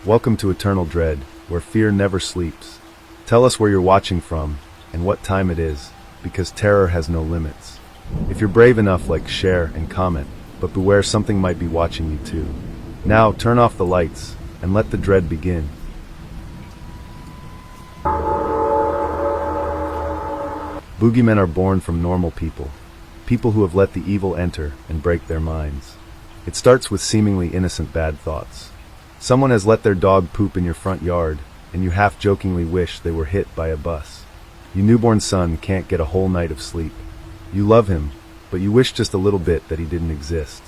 Welcome to Eternal Dread, where fear never sleeps. Tell us where you're watching from, and what time it is, because terror has no limits. If you're brave enough, share and comment, but beware, something might be watching you too. Now, turn off the lights, and let the dread begin. Boogeymen are born from normal people who have let the evil enter and break their minds. It starts with seemingly innocent bad thoughts. Someone has let their dog poop in your front yard, and you half-jokingly wish they were hit by a bus. Your newborn son can't get a whole night of sleep. You love him, but you wish just a little bit that he didn't exist.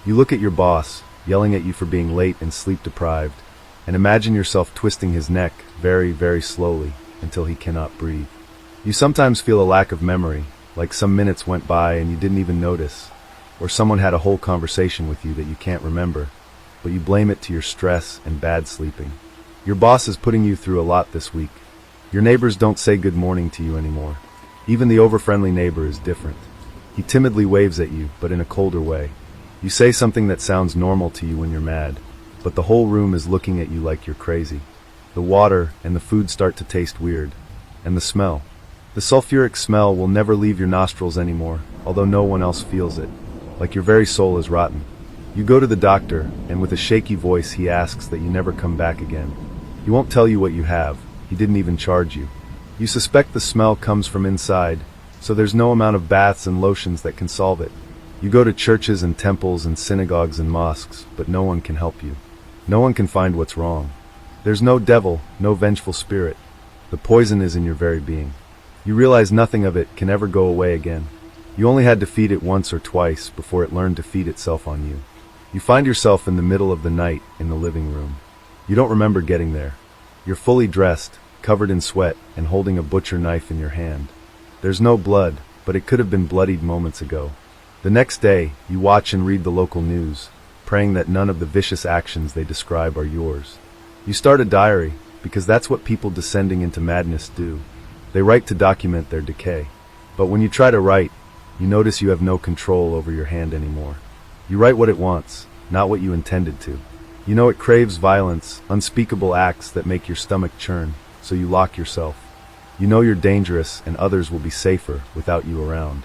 You look at your boss, yelling at you for being late and sleep-deprived, and imagine yourself twisting his neck very, very slowly until he cannot breathe. You sometimes feel a lack of memory, like some minutes went by and you didn't even notice, or someone had a whole conversation with you that you can't remember, but you blame it to your stress and bad sleeping. Your boss is putting you through a lot this week. Your neighbors don't say good morning to you anymore. Even the over-friendly neighbor is different. He timidly waves at you, but in a colder way. You say something that sounds normal to you when you're mad, but the whole room is looking at you like you're crazy. The water and the food start to taste weird. And the smell. The sulfuric smell will never leave your nostrils anymore, although no one else feels it. Like your very soul is rotten. You go to the doctor, and with a shaky voice he asks that you never come back again. He won't tell you what you have. He didn't even charge you. You suspect the smell comes from inside, so there's no amount of baths and lotions that can solve it. You go to churches and temples and synagogues and mosques, but no one can help you. No one can find what's wrong. There's no devil, no vengeful spirit. The poison is in your very being. You realize nothing of it can ever go away again. You only had to feed it once or twice before it learned to feed itself on you. You find yourself in the middle of the night in the living room. You don't remember getting there. You're fully dressed, covered in sweat, and holding a butcher knife in your hand. There's no blood, but it could have been bloodied moments ago. The next day, you watch and read the local news, praying that none of the vicious actions they describe are yours. You start a diary, because that's what people descending into madness do. They write to document their decay. But when you try to write, you notice you have no control over your hand anymore. You write what it wants, not what you intended to. You know it craves violence, unspeakable acts that make your stomach churn, so you lock yourself. You know you're dangerous and others will be safer without you around.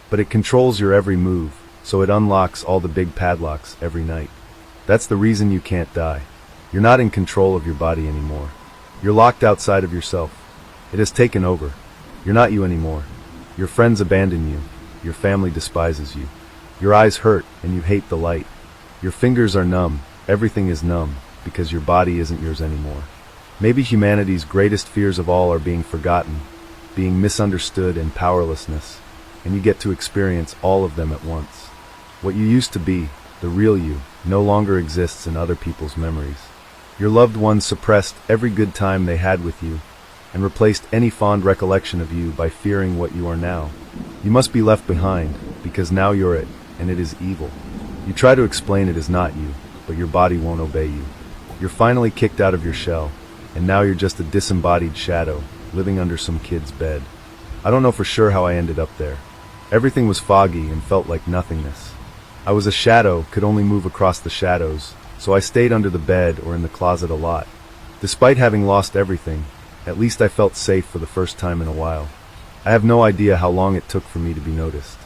But it controls your every move, so it unlocks all the big padlocks every night. That's the reason you can't die. You're not in control of your body anymore. You're locked outside of yourself. It has taken over. You're not you anymore. Your friends abandon you. Your family despises you. Your eyes hurt and you hate the light. Your fingers are numb. Everything is numb because your body isn't yours anymore. Maybe humanity's greatest fears of all are being forgotten, being misunderstood, and powerlessness, and you get to experience all of them at once. What you used to be, the real you, no longer exists in other people's memories. Your loved ones suppressed every good time they had with you, and replaced any fond recollection of you by fearing what you are now. You must be left behind, because now you're it, and it is evil. You try to explain it is not you, but your body won't obey you. You're finally kicked out of your shell, and now you're just a disembodied shadow, living under some kid's bed. I don't know for sure how I ended up there. Everything was foggy and felt like nothingness. I was a shadow, could only move across the shadows, so I stayed under the bed or in the closet a lot. Despite having lost everything, at least I felt safe for the first time in a while. I have no idea how long it took for me to be noticed.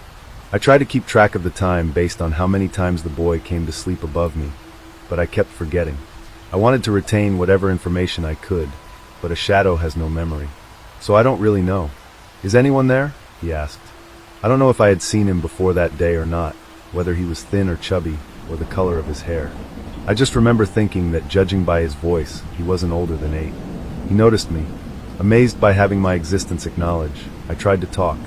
I tried to keep track of the time based on how many times the boy came to sleep above me, but I kept forgetting. I wanted to retain whatever information I could, but a shadow has no memory. So I don't really know. Is anyone there? He asked. I don't know if I had seen him before that day or not, whether he was thin or chubby, or the color of his hair. I just remember thinking that judging by his voice, he wasn't older than 8. He noticed me. Amazed by having my existence acknowledged, I tried to talk.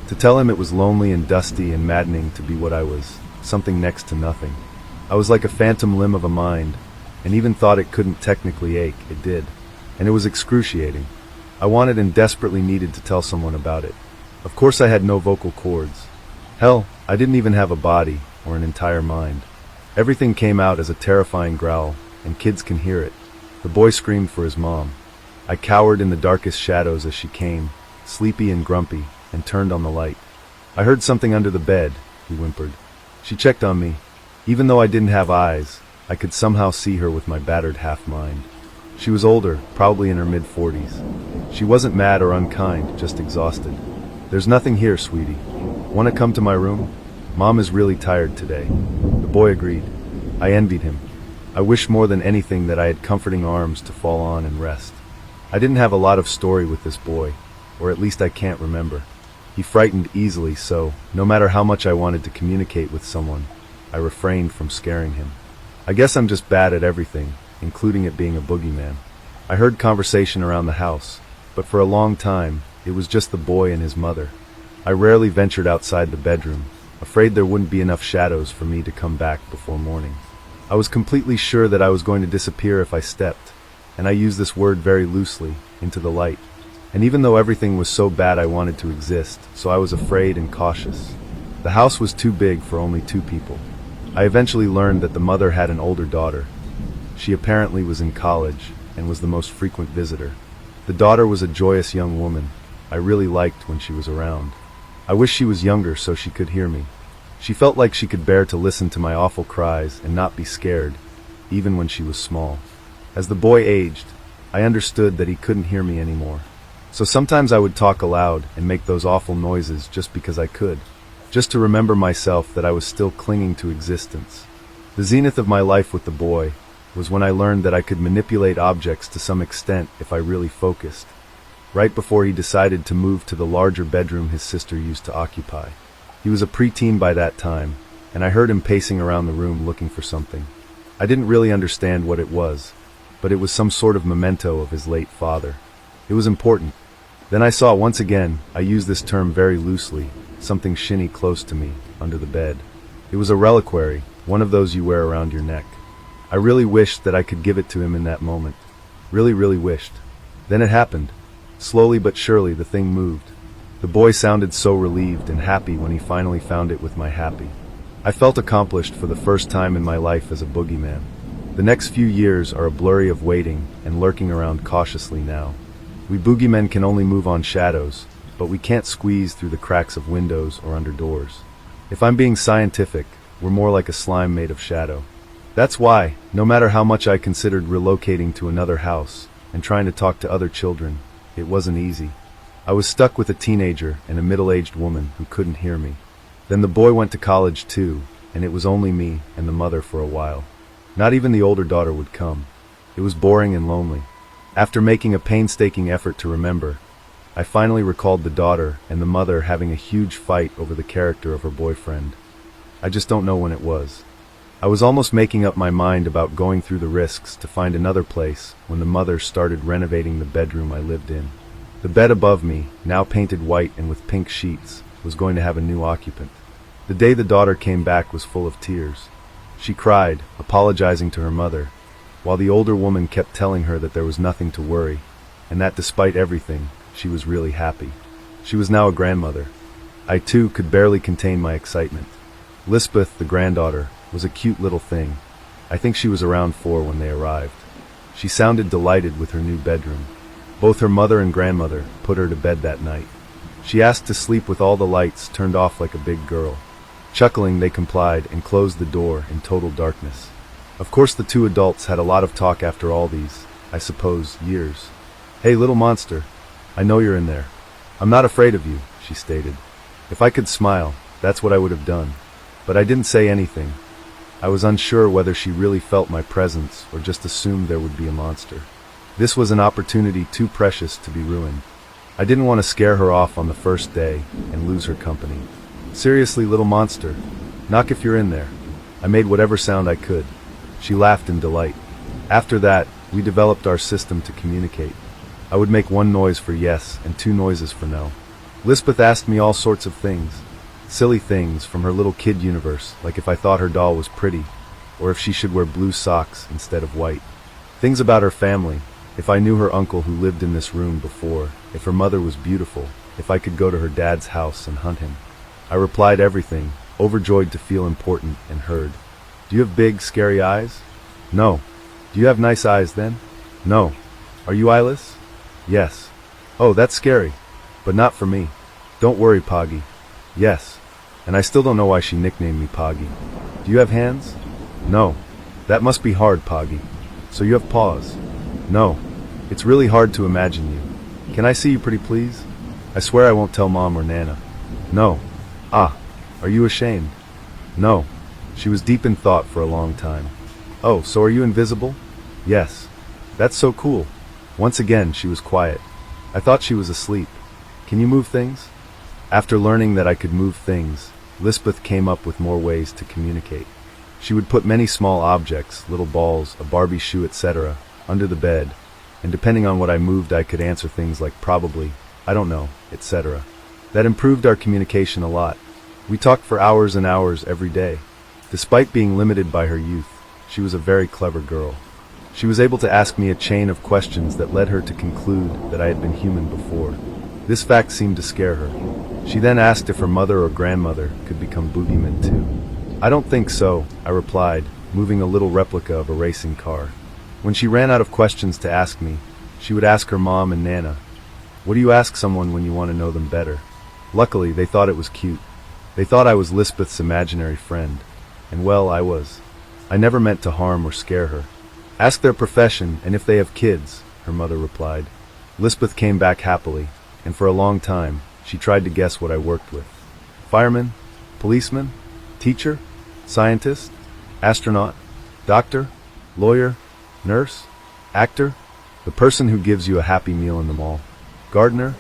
To tell him it was lonely and dusty and maddening to be what I was, something next to nothing. I was like a phantom limb of a mind, and even thought it couldn't technically ache, it did. And it was excruciating. I wanted and desperately needed to tell someone about it. Of course I had no vocal cords. Hell, I didn't even have a body, or an entire mind. Everything came out as a terrifying growl, and kids can hear it. The boy screamed for his mom. I cowered in the darkest shadows as she came, sleepy and grumpy, and turned on the light. I heard something under the bed, he whimpered. She checked on me. Even though I didn't have eyes, I could somehow see her with my battered half-mind. She was older, probably in her mid-40s. She wasn't mad or unkind, just exhausted. "There's nothing here, sweetie. Want to come to my room? Mom is really tired today." The boy agreed. I envied him. I wished more than anything that I had comforting arms to fall on and rest. I didn't have a lot of story with this boy, or at least I can't remember. He frightened easily, so, no matter how much I wanted to communicate with someone, I refrained from scaring him. I guess I'm just bad at everything, including it being a boogeyman. I heard conversation around the house, but for a long time, it was just the boy and his mother. I rarely ventured outside the bedroom, afraid there wouldn't be enough shadows for me to come back before morning. I was completely sure that I was going to disappear if I stepped, and I use this word very loosely, into the light. And even though everything was so bad I wanted to exist, so I was afraid and cautious. The house was too big for only 2 people. I eventually learned that the mother had an older daughter. She apparently was in college, and was the most frequent visitor. The daughter was a joyous young woman. I really liked when she was around. I wish she was younger so she could hear me. She felt like she could bear to listen to my awful cries and not be scared, even when she was small. As the boy aged, I understood that he couldn't hear me anymore. So sometimes I would talk aloud and make those awful noises just because I could, just to remember myself that I was still clinging to existence. The zenith of my life with the boy was when I learned that I could manipulate objects to some extent if I really focused, right before he decided to move to the larger bedroom his sister used to occupy. He was a preteen by that time, and I heard him pacing around the room looking for something. I didn't really understand what it was, but it was some sort of memento of his late father. It was important. Then I saw once again, I use this term very loosely, something shinny close to me, under the bed. It was a reliquary, one of those you wear around your neck. I really wished that I could give it to him in that moment. Really wished. Then it happened. Slowly but surely the thing moved. The boy sounded so relieved and happy when he finally found it with my happy. I felt accomplished for the first time in my life as a boogeyman. The next few years are a blurry of waiting and lurking around cautiously now. We boogeymen can only move on shadows, but we can't squeeze through the cracks of windows or under doors. If I'm being scientific, we're more like a slime made of shadow. That's why, no matter how much I considered relocating to another house and trying to talk to other children, it wasn't easy. I was stuck with a teenager and a middle-aged woman who couldn't hear me. Then the boy went to college too, and it was only me and the mother for a while. Not even the older daughter would come. It was boring and lonely. After making a painstaking effort to remember, I finally recalled the daughter and the mother having a huge fight over the character of her boyfriend. I just don't know when it was. I was almost making up my mind about going through the risks to find another place when the mother started renovating the bedroom I lived in. The bed above me, now painted white and with pink sheets, was going to have a new occupant. The day the daughter came back was full of tears. She cried, apologizing to her mother, while the older woman kept telling her that there was nothing to worry, and that despite everything, she was really happy. She was now a grandmother. I too could barely contain my excitement. Lisbeth, the granddaughter, was a cute little thing. I think she was around 4 when they arrived. She sounded delighted with her new bedroom. Both her mother and grandmother put her to bed that night. She asked to sleep with all the lights turned off like a big girl. Chuckling, they complied and closed the door in total darkness. Of course the 2 adults had a lot of talk after all these, I suppose, years. "Hey, little monster, I know you're in there. I'm not afraid of you," she stated. If I could smile, that's what I would have done. But I didn't say anything. I was unsure whether she really felt my presence or just assumed there would be a monster. This was an opportunity too precious to be ruined. I didn't want to scare her off on the first day and lose her company. "Seriously, little monster, knock if you're in there." I made whatever sound I could. She laughed in delight. After that, we developed our system to communicate. I would make 1 noise for yes and 2 noises for no. Lisbeth asked me all sorts of things. Silly things from her little kid universe, like if I thought her doll was pretty, or if she should wear blue socks instead of white. Things about her family, if I knew her uncle who lived in this room before, if her mother was beautiful, if I could go to her dad's house and hunt him. I replied everything, overjoyed to feel important and heard. "Do you have big, scary eyes?" "No." "Do you have nice eyes then?" "No." "Are you eyeless?" "Yes." "Oh, that's scary. But not for me." "Don't worry, Poggy." "Yes." And I still don't know why she nicknamed me Poggy. "Do you have hands?" "No." That must be hard, Poggy. So you have paws? No. It's really hard to imagine you. Can I see you pretty please? I swear I won't tell Mom or Nana. No. Ah. Are you ashamed? No. She was deep in thought for a long time. Oh, so are you invisible? Yes. That's so cool. Once again, she was quiet. I thought she was asleep. Can you move things? After learning that I could move things, Lisbeth came up with more ways to communicate. She would put many small objects, little balls, a Barbie shoe, etc., under the bed, and depending on what I moved I could answer things like probably, I don't know, etc. That improved our communication a lot. We talked for hours and hours every day. Despite being limited by her youth, she was a very clever girl. She was able to ask me a chain of questions that led her to conclude that I had been human before. This fact seemed to scare her. She then asked if her mother or grandmother could become boogeymen too. I don't think so, I replied, moving a little replica of a racing car. When she ran out of questions to ask me, she would ask her mom and Nana, "What do you ask someone when you want to know them better?" Luckily, they thought it was cute. They thought I was Lisbeth's imaginary friend. And well, I was. I never meant to harm or scare her. "Ask their profession and if they have kids," her mother replied. Lisbeth came back happily, and for a long time, she tried to guess what I worked with. Fireman? Policeman? Teacher? Scientist? Astronaut? Doctor? Lawyer? Nurse? Actor? The person who gives you a happy meal in the mall? Gardener?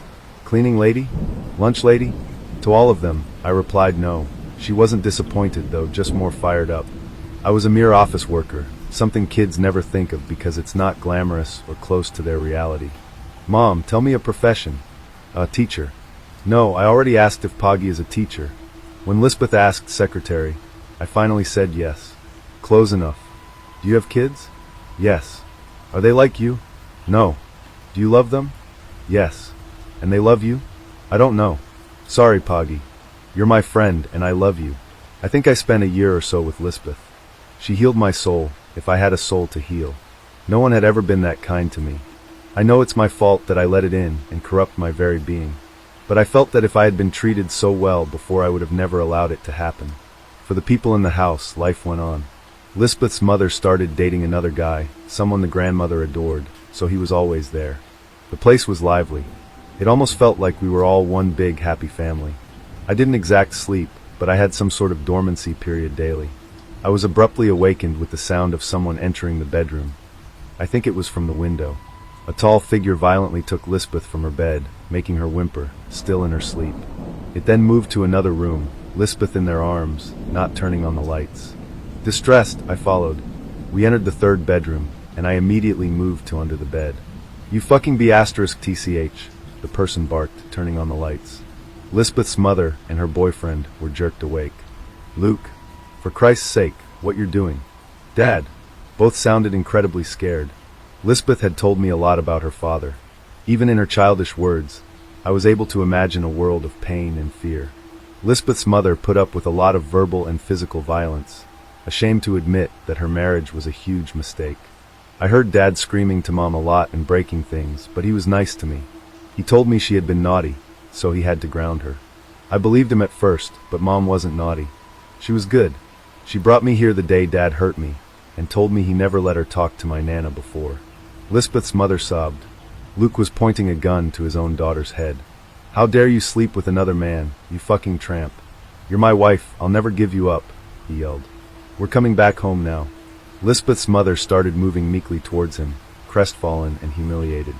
Cleaning lady? Lunch lady? To all of them, I replied no. She wasn't disappointed though, just more fired up. I was a mere office worker, something kids never think of because it's not glamorous or close to their reality. "Mom, tell me a profession." "A teacher." "No, I already asked if Poggy is a teacher." When Lisbeth asked secretary, I finally said yes. "Close enough. Do you have kids?" "Yes." "Are they like you?" "No." "Do you love them?" "Yes." "And they love you?" "I don't know." "Sorry, Poggy. You're my friend, and I love you." I think I spent a year or so with Lisbeth. She healed my soul, if I had a soul to heal. No one had ever been that kind to me. I know it's my fault that I let it in and corrupt my very being. But I felt that if I had been treated so well before, I would have never allowed it to happen. For the people in the house, life went on. Lisbeth's mother started dating another guy, someone the grandmother adored, so he was always there. The place was lively. It almost felt like we were all one big happy family. I didn't exact sleep, but I had some sort of dormancy period daily. I was abruptly awakened with the sound of someone entering the bedroom. I think it was from the window. A tall figure violently took Lisbeth from her bed, making her whimper, still in her sleep. It then moved to another room, Lisbeth in their arms, not turning on the lights. Distressed, I followed. We entered the third bedroom, and I immediately moved to under the bed. "You fucking be asterisk TCH," the person barked, turning on the lights. Lisbeth's mother and her boyfriend were jerked awake. "Luke, for Christ's sake, what you're doing?" "Dad." Both sounded incredibly scared. Lisbeth had told me a lot about her father. Even in her childish words, I was able to imagine a world of pain and fear. Lisbeth's mother put up with a lot of verbal and physical violence, ashamed to admit that her marriage was a huge mistake. I heard Dad screaming to Mom a lot and breaking things, but he was nice to me. He told me she had been naughty, so he had to ground her. I believed him at first, but Mom wasn't naughty. She was good. She brought me here the day Dad hurt me, and told me he never let her talk to my Nana before. Lisbeth's mother sobbed. Luke was pointing a gun to his own daughter's head. "How dare you sleep with another man, you fucking tramp. You're my wife, I'll never give you up," he yelled. "We're coming back home now." Lisbeth's mother started moving meekly towards him, crestfallen and humiliated.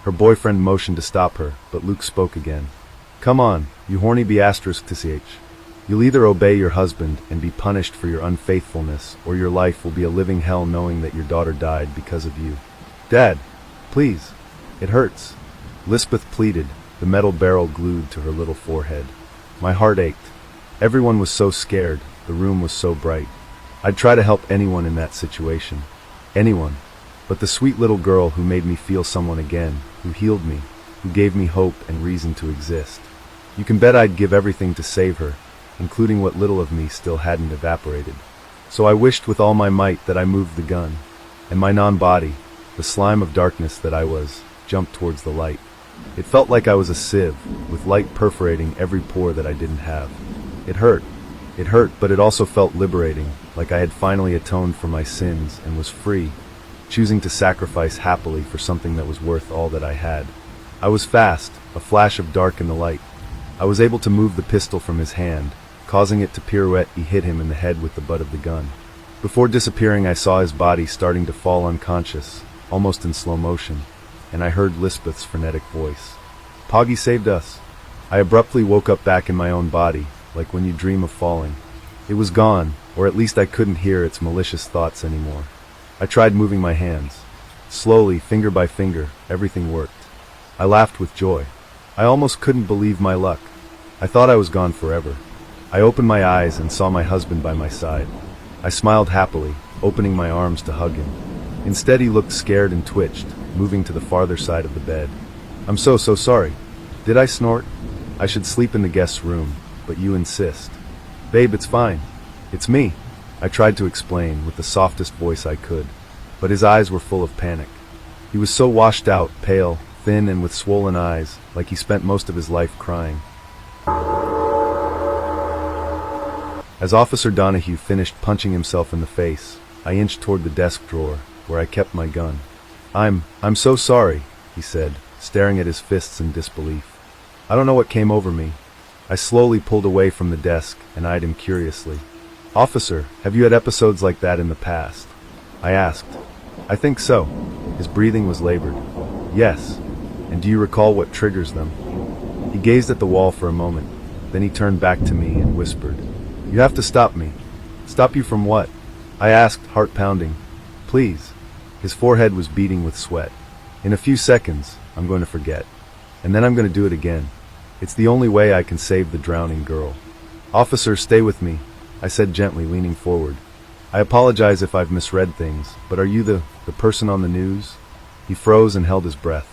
Her boyfriend motioned to stop her, but Luke spoke again. "Come on, you horny be asterisk TCH. You'll either obey your husband and be punished for your unfaithfulness, or your life will be a living hell knowing that your daughter died because of you." "Dad, please. It hurts," Lisbeth pleaded, the metal barrel glued to her little forehead. My heart ached. Everyone was so scared, the room was so bright. I'd try to help anyone in that situation. Anyone. But the sweet little girl who made me feel someone again, who healed me, who gave me hope and reason to exist. You can bet I'd give everything to save her, including what little of me still hadn't evaporated. So I wished with all my might that I moved the gun, and my non-body, the slime of darkness that I was, jumped towards the light. It felt like I was a sieve, with light perforating every pore that I didn't have. It hurt, but it also felt liberating, like I had finally atoned for my sins and was free, choosing to sacrifice happily for something that was worth all that I had. I was fast, a flash of dark in the light. I was able to move the pistol from his hand, causing it to pirouette. He hit him in the head with the butt of the gun. Before disappearing, I saw his body starting to fall unconscious, almost in slow motion, and I heard Lisbeth's frenetic voice. "Poggy saved us." I abruptly woke up back in my own body, like when you dream of falling. It was gone, or at least I couldn't hear its malicious thoughts anymore. I tried moving my hands. Slowly, finger by finger, everything worked. I laughed with joy. I almost couldn't believe my luck. I thought I was gone forever. I opened my eyes and saw my husband by my side. I smiled happily, opening my arms to hug him. Instead, he looked scared and twitched, moving to the farther side of the bed. "I'm so sorry. Did I snort? I should sleep in the guest's room, but you insist." "Babe, it's fine. It's me," I tried to explain with the softest voice I could, but his eyes were full of panic. He was so washed out, pale, thin, and with swollen eyes, like he spent most of his life crying. As Officer Donahue finished punching himself in the face, I inched toward the desk drawer, where I kept my gun. I'm so sorry," he said, staring at his fists in disbelief. I don't know what came over me. I slowly pulled away from the desk and eyed him curiously. "Officer, have you had episodes like that in the past?" I asked. "I think so." His breathing was labored. "Yes. And do you recall what triggers them?" He gazed at the wall for a moment, then he turned back to me and whispered, "You have to stop me." "Stop you from what?" I asked, heart pounding. "Please." His forehead was beating with sweat. "In a few seconds, I'm going to forget. And then I'm going to do it again. It's the only way I can save the drowning girl." "Officer, stay with me," I said gently, leaning forward. "I apologize if I've misread things, but are you the person on the news?" He froze and held his breath,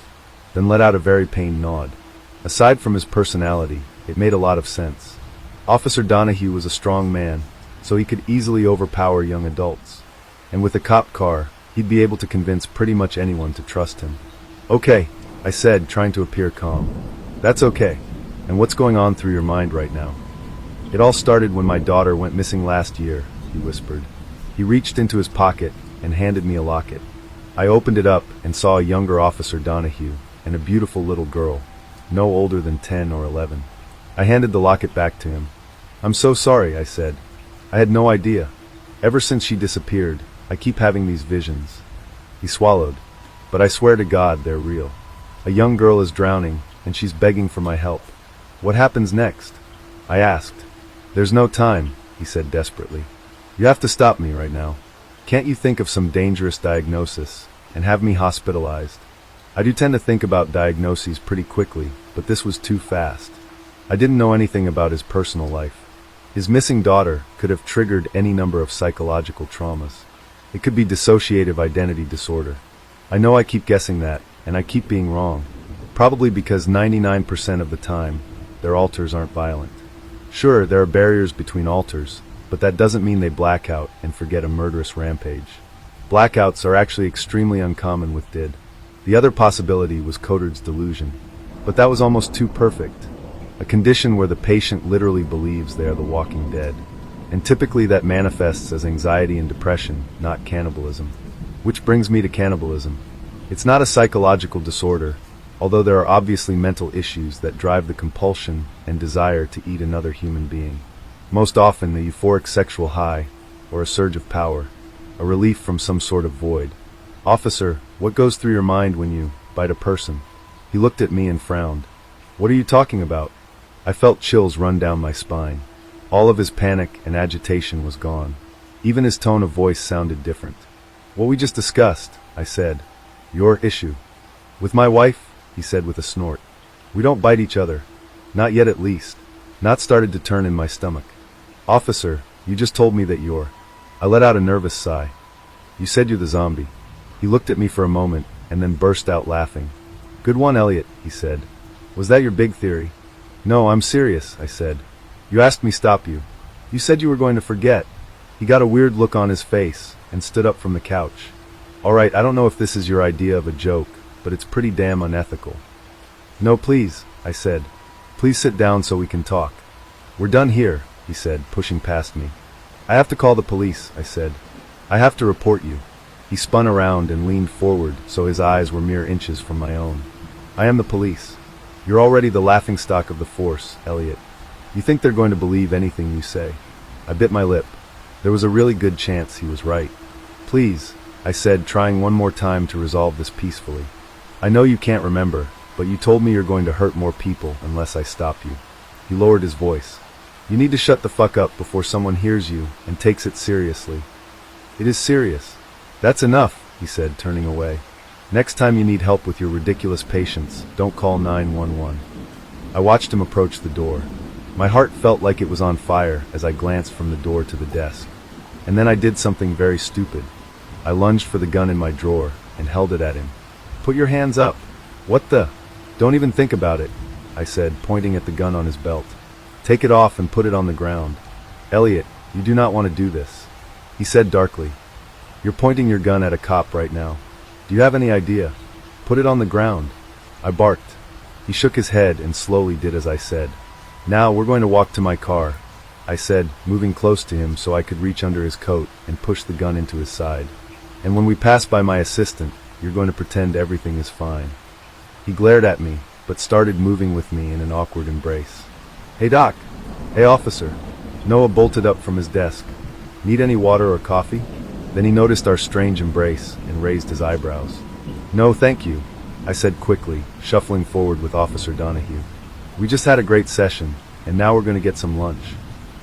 then let out a very pained nod. Aside from his personality, it made a lot of sense. Officer Donahue was a strong man, so he could easily overpower young adults. And with a cop car, he'd be able to convince pretty much anyone to trust him. "Okay," I said, trying to appear calm. "That's okay. And what's going on through your mind right now?" "It all started when my daughter went missing last year," he whispered. He reached into his pocket and handed me a locket. I opened it up and saw a younger Officer Donahue and a beautiful little girl, no older than 10 or 11. I handed the locket back to him. "I'm so sorry," I said. "I had no idea. Ever since she disappeared, I keep having these visions." He swallowed. "But I swear to God, they're real. A young girl is drowning, and she's begging for my help." "What happens next?" I asked. "There's no time," he said desperately. "You have to stop me right now. Can't you think of some dangerous diagnosis and have me hospitalized?" I do tend to think about diagnoses pretty quickly, but this was too fast. I didn't know anything about his personal life. His missing daughter could have triggered any number of psychological traumas. It could be dissociative identity disorder. I know I keep guessing that, and I keep being wrong. Probably because 99% of the time, their alters aren't violent. Sure, there are barriers between alters, but that doesn't mean they black out and forget a murderous rampage. Blackouts are actually extremely uncommon with DID. The other possibility was Cotard's delusion, but that was almost too perfect. A condition where the patient literally believes they are the walking dead. And typically that manifests as anxiety and depression, not cannibalism. Which brings me to cannibalism. It's not a psychological disorder, although there are obviously mental issues that drive the compulsion and desire to eat another human being. Most often a euphoric sexual high, or a surge of power, a relief from some sort of void. "Officer, what goes through your mind when you bite a person?" He looked at me and frowned. "What are you talking about?" I felt chills run down my spine. All of his panic and agitation was gone. Even his tone of voice sounded different. "What we just discussed," I said. "Your issue." "With my wife?" he said with a snort. "We don't bite each other. Not yet at least." Knots started to turn in my stomach. "Officer, you just told me that you're..." I let out a nervous sigh. "You said you're the zombie." He looked at me for a moment, and then burst out laughing. "Good one, Elliot," he said. "Was that your big theory?" "No, I'm serious," I said. "You asked me stop you. You said you were going to forget." He got a weird look on his face, and stood up from the couch. "All right, I don't know if this is your idea of a joke, but it's pretty damn unethical." "No, please," I said. "Please sit down so we can talk." "We're done here," he said, pushing past me. I have to call the police, I said. I have to report you. He spun around and leaned forward so his eyes were mere inches from my own. I am the police. You're already the laughingstock of the force, Elliot. You think they're going to believe anything you say. I bit my lip. There was a really good chance he was right. Please, I said, trying one more time to resolve this peacefully. I know you can't remember, but you told me you're going to hurt more people unless I stop you. He lowered his voice. You need to shut the fuck up before someone hears you and takes it seriously. It is serious. That's enough, he said, turning away. Next time you need help with your ridiculous patients, don't call 911. I watched him approach the door. My heart felt like it was on fire as I glanced from the door to the desk. And then I did something very stupid. I lunged for the gun in my drawer and held it at him. Put your hands up. What the? Don't even think about it, I said, pointing at the gun on his belt. Take it off and put it on the ground. Elliot, you do not want to do this, he said darkly. You're pointing your gun at a cop right now. Do you have any idea? Put it on the ground. I barked. He shook his head and slowly did as I said. Now we're going to walk to my car, I said, moving close to him so I could reach under his coat and push the gun into his side. And when we pass by my assistant, you're going to pretend everything is fine. He glared at me, but started moving with me in an awkward embrace. Hey Doc. Hey officer. Noah bolted up from his desk. Need any water or coffee? Then he noticed our strange embrace and raised his eyebrows. No, thank you, I said quickly, shuffling forward with Officer Donahue. We just had a great session, and now we're going to get some lunch.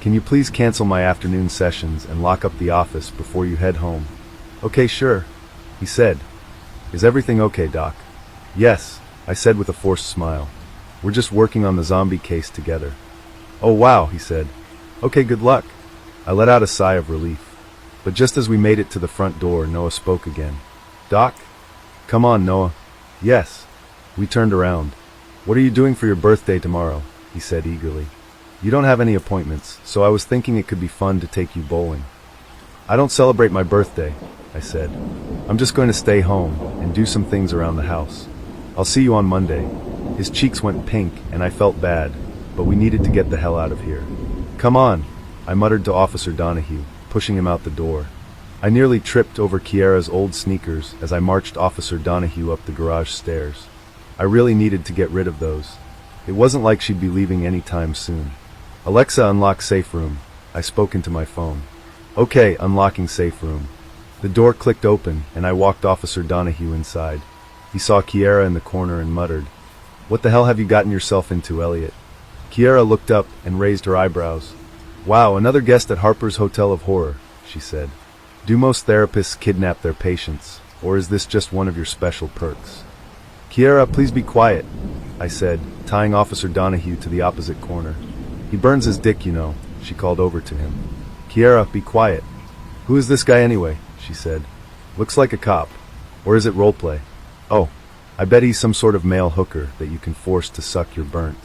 Can you please cancel my afternoon sessions and lock up the office before you head home? Okay, sure, he said. Is everything okay, Doc? Yes, I said with a forced smile. We're just working on the zombie case together. Oh wow, he said. Okay, good luck. I let out a sigh of relief. But just as we made it to the front door, Noah spoke again. Doc? Come on, Noah. Yes. We turned around. What are you doing for your birthday tomorrow? He said eagerly. You don't have any appointments, so I was thinking it could be fun to take you bowling. I don't celebrate my birthday, I said. I'm just going to stay home and do some things around the house. I'll see you on Monday. His cheeks went pink and I felt bad, but we needed to get the hell out of here. Come on, I muttered to Officer Donahue, pushing him out the door. I nearly tripped over Kiara's old sneakers as I marched Officer Donahue up the garage stairs. I really needed to get rid of those. It wasn't like she'd be leaving any time soon. Alexa, unlock safe room. I spoke into my phone. Okay, unlocking safe room. The door clicked open and I walked Officer Donahue inside. He saw Kiara in the corner and muttered, What the hell have you gotten yourself into, Elliot? Kiara looked up and raised her eyebrows. Wow, another guest at Harper's Hotel of Horror, she said. Do most therapists kidnap their patients, or is this just one of your special perks? Kiara, please be quiet, I said, tying Officer Donahue to the opposite corner. He burns his dick, you know, she called over to him. Kiara, be quiet. Who is this guy anyway? She said. Looks like a cop. Or is it roleplay? Oh, I bet he's some sort of male hooker that you can force to suck your burnt.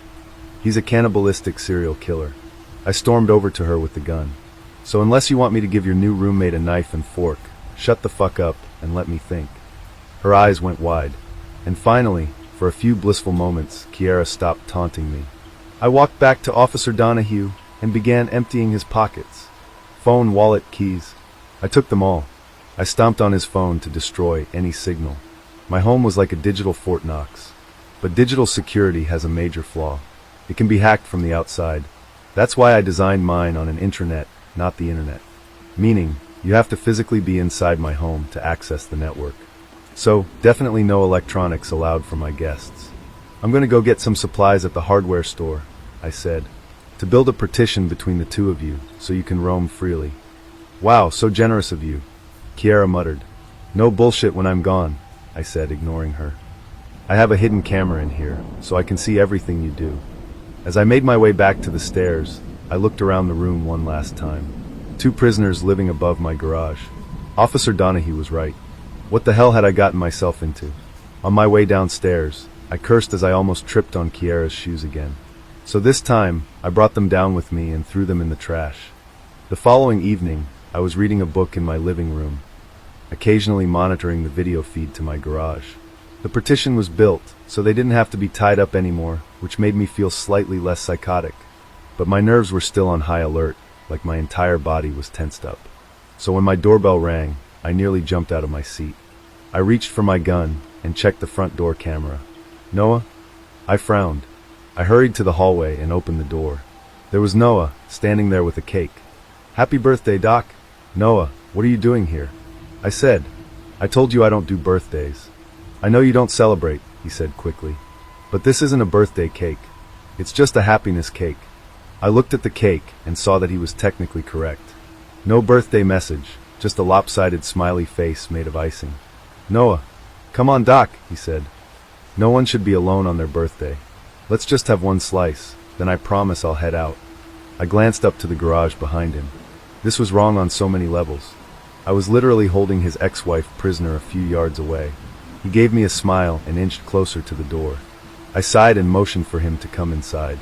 He's a cannibalistic serial killer. I stormed over to her with the gun. So unless you want me to give your new roommate a knife and fork, shut the fuck up and let me think. Her eyes went wide. And finally, for a few blissful moments, Kiara stopped taunting me. I walked back to Officer Donahue and began emptying his pockets. Phone, wallet, keys. I took them all. I stomped on his phone to destroy any signal. My home was like a digital Fort Knox. But digital security has a major flaw. It can be hacked from the outside. That's why I designed mine on an intranet, not the internet. Meaning, you have to physically be inside my home to access the network. So, definitely no electronics allowed for my guests. I'm going to go get some supplies at the hardware store, I said, to build a partition between the two of you so you can roam freely. Wow, so generous of you, Kiara muttered. No bullshit when I'm gone, I said, ignoring her. I have a hidden camera in here, so I can see everything you do. As I made my way back to the stairs, I looked around the room one last time. 2 prisoners living above my garage. Officer Donahue was right. What the hell had I gotten myself into? On my way downstairs, I cursed as I almost tripped on Kiara's shoes again. So this time, I brought them down with me and threw them in the trash. The following evening, I was reading a book in my living room, occasionally monitoring the video feed to my garage. The partition was built, so they didn't have to be tied up anymore, which made me feel slightly less psychotic. But my nerves were still on high alert. like my entire body was tensed up. So when my doorbell rang, I nearly jumped out of my seat. I reached for my gun and checked the front door camera. Noah? I frowned. I hurried to the hallway and opened the door. There was Noah, standing there with a cake. "Happy birthday, Doc." "Noah, what are you doing here?" I said. "I told you I don't do birthdays." "I know you don't celebrate," he said quickly. "But this isn't a birthday cake. It's just a happiness cake." I looked at the cake and saw that he was technically correct. No birthday message, just a lopsided smiley face made of icing. "Noah, come on, Doc," he said. "No one should be alone on their birthday. Let's just have one slice, then I promise I'll head out." I glanced up to the garage behind him. This was wrong on so many levels. I was literally holding his ex-wife prisoner a few yards away. He gave me a smile and inched closer to the door. I sighed and motioned for him to come inside.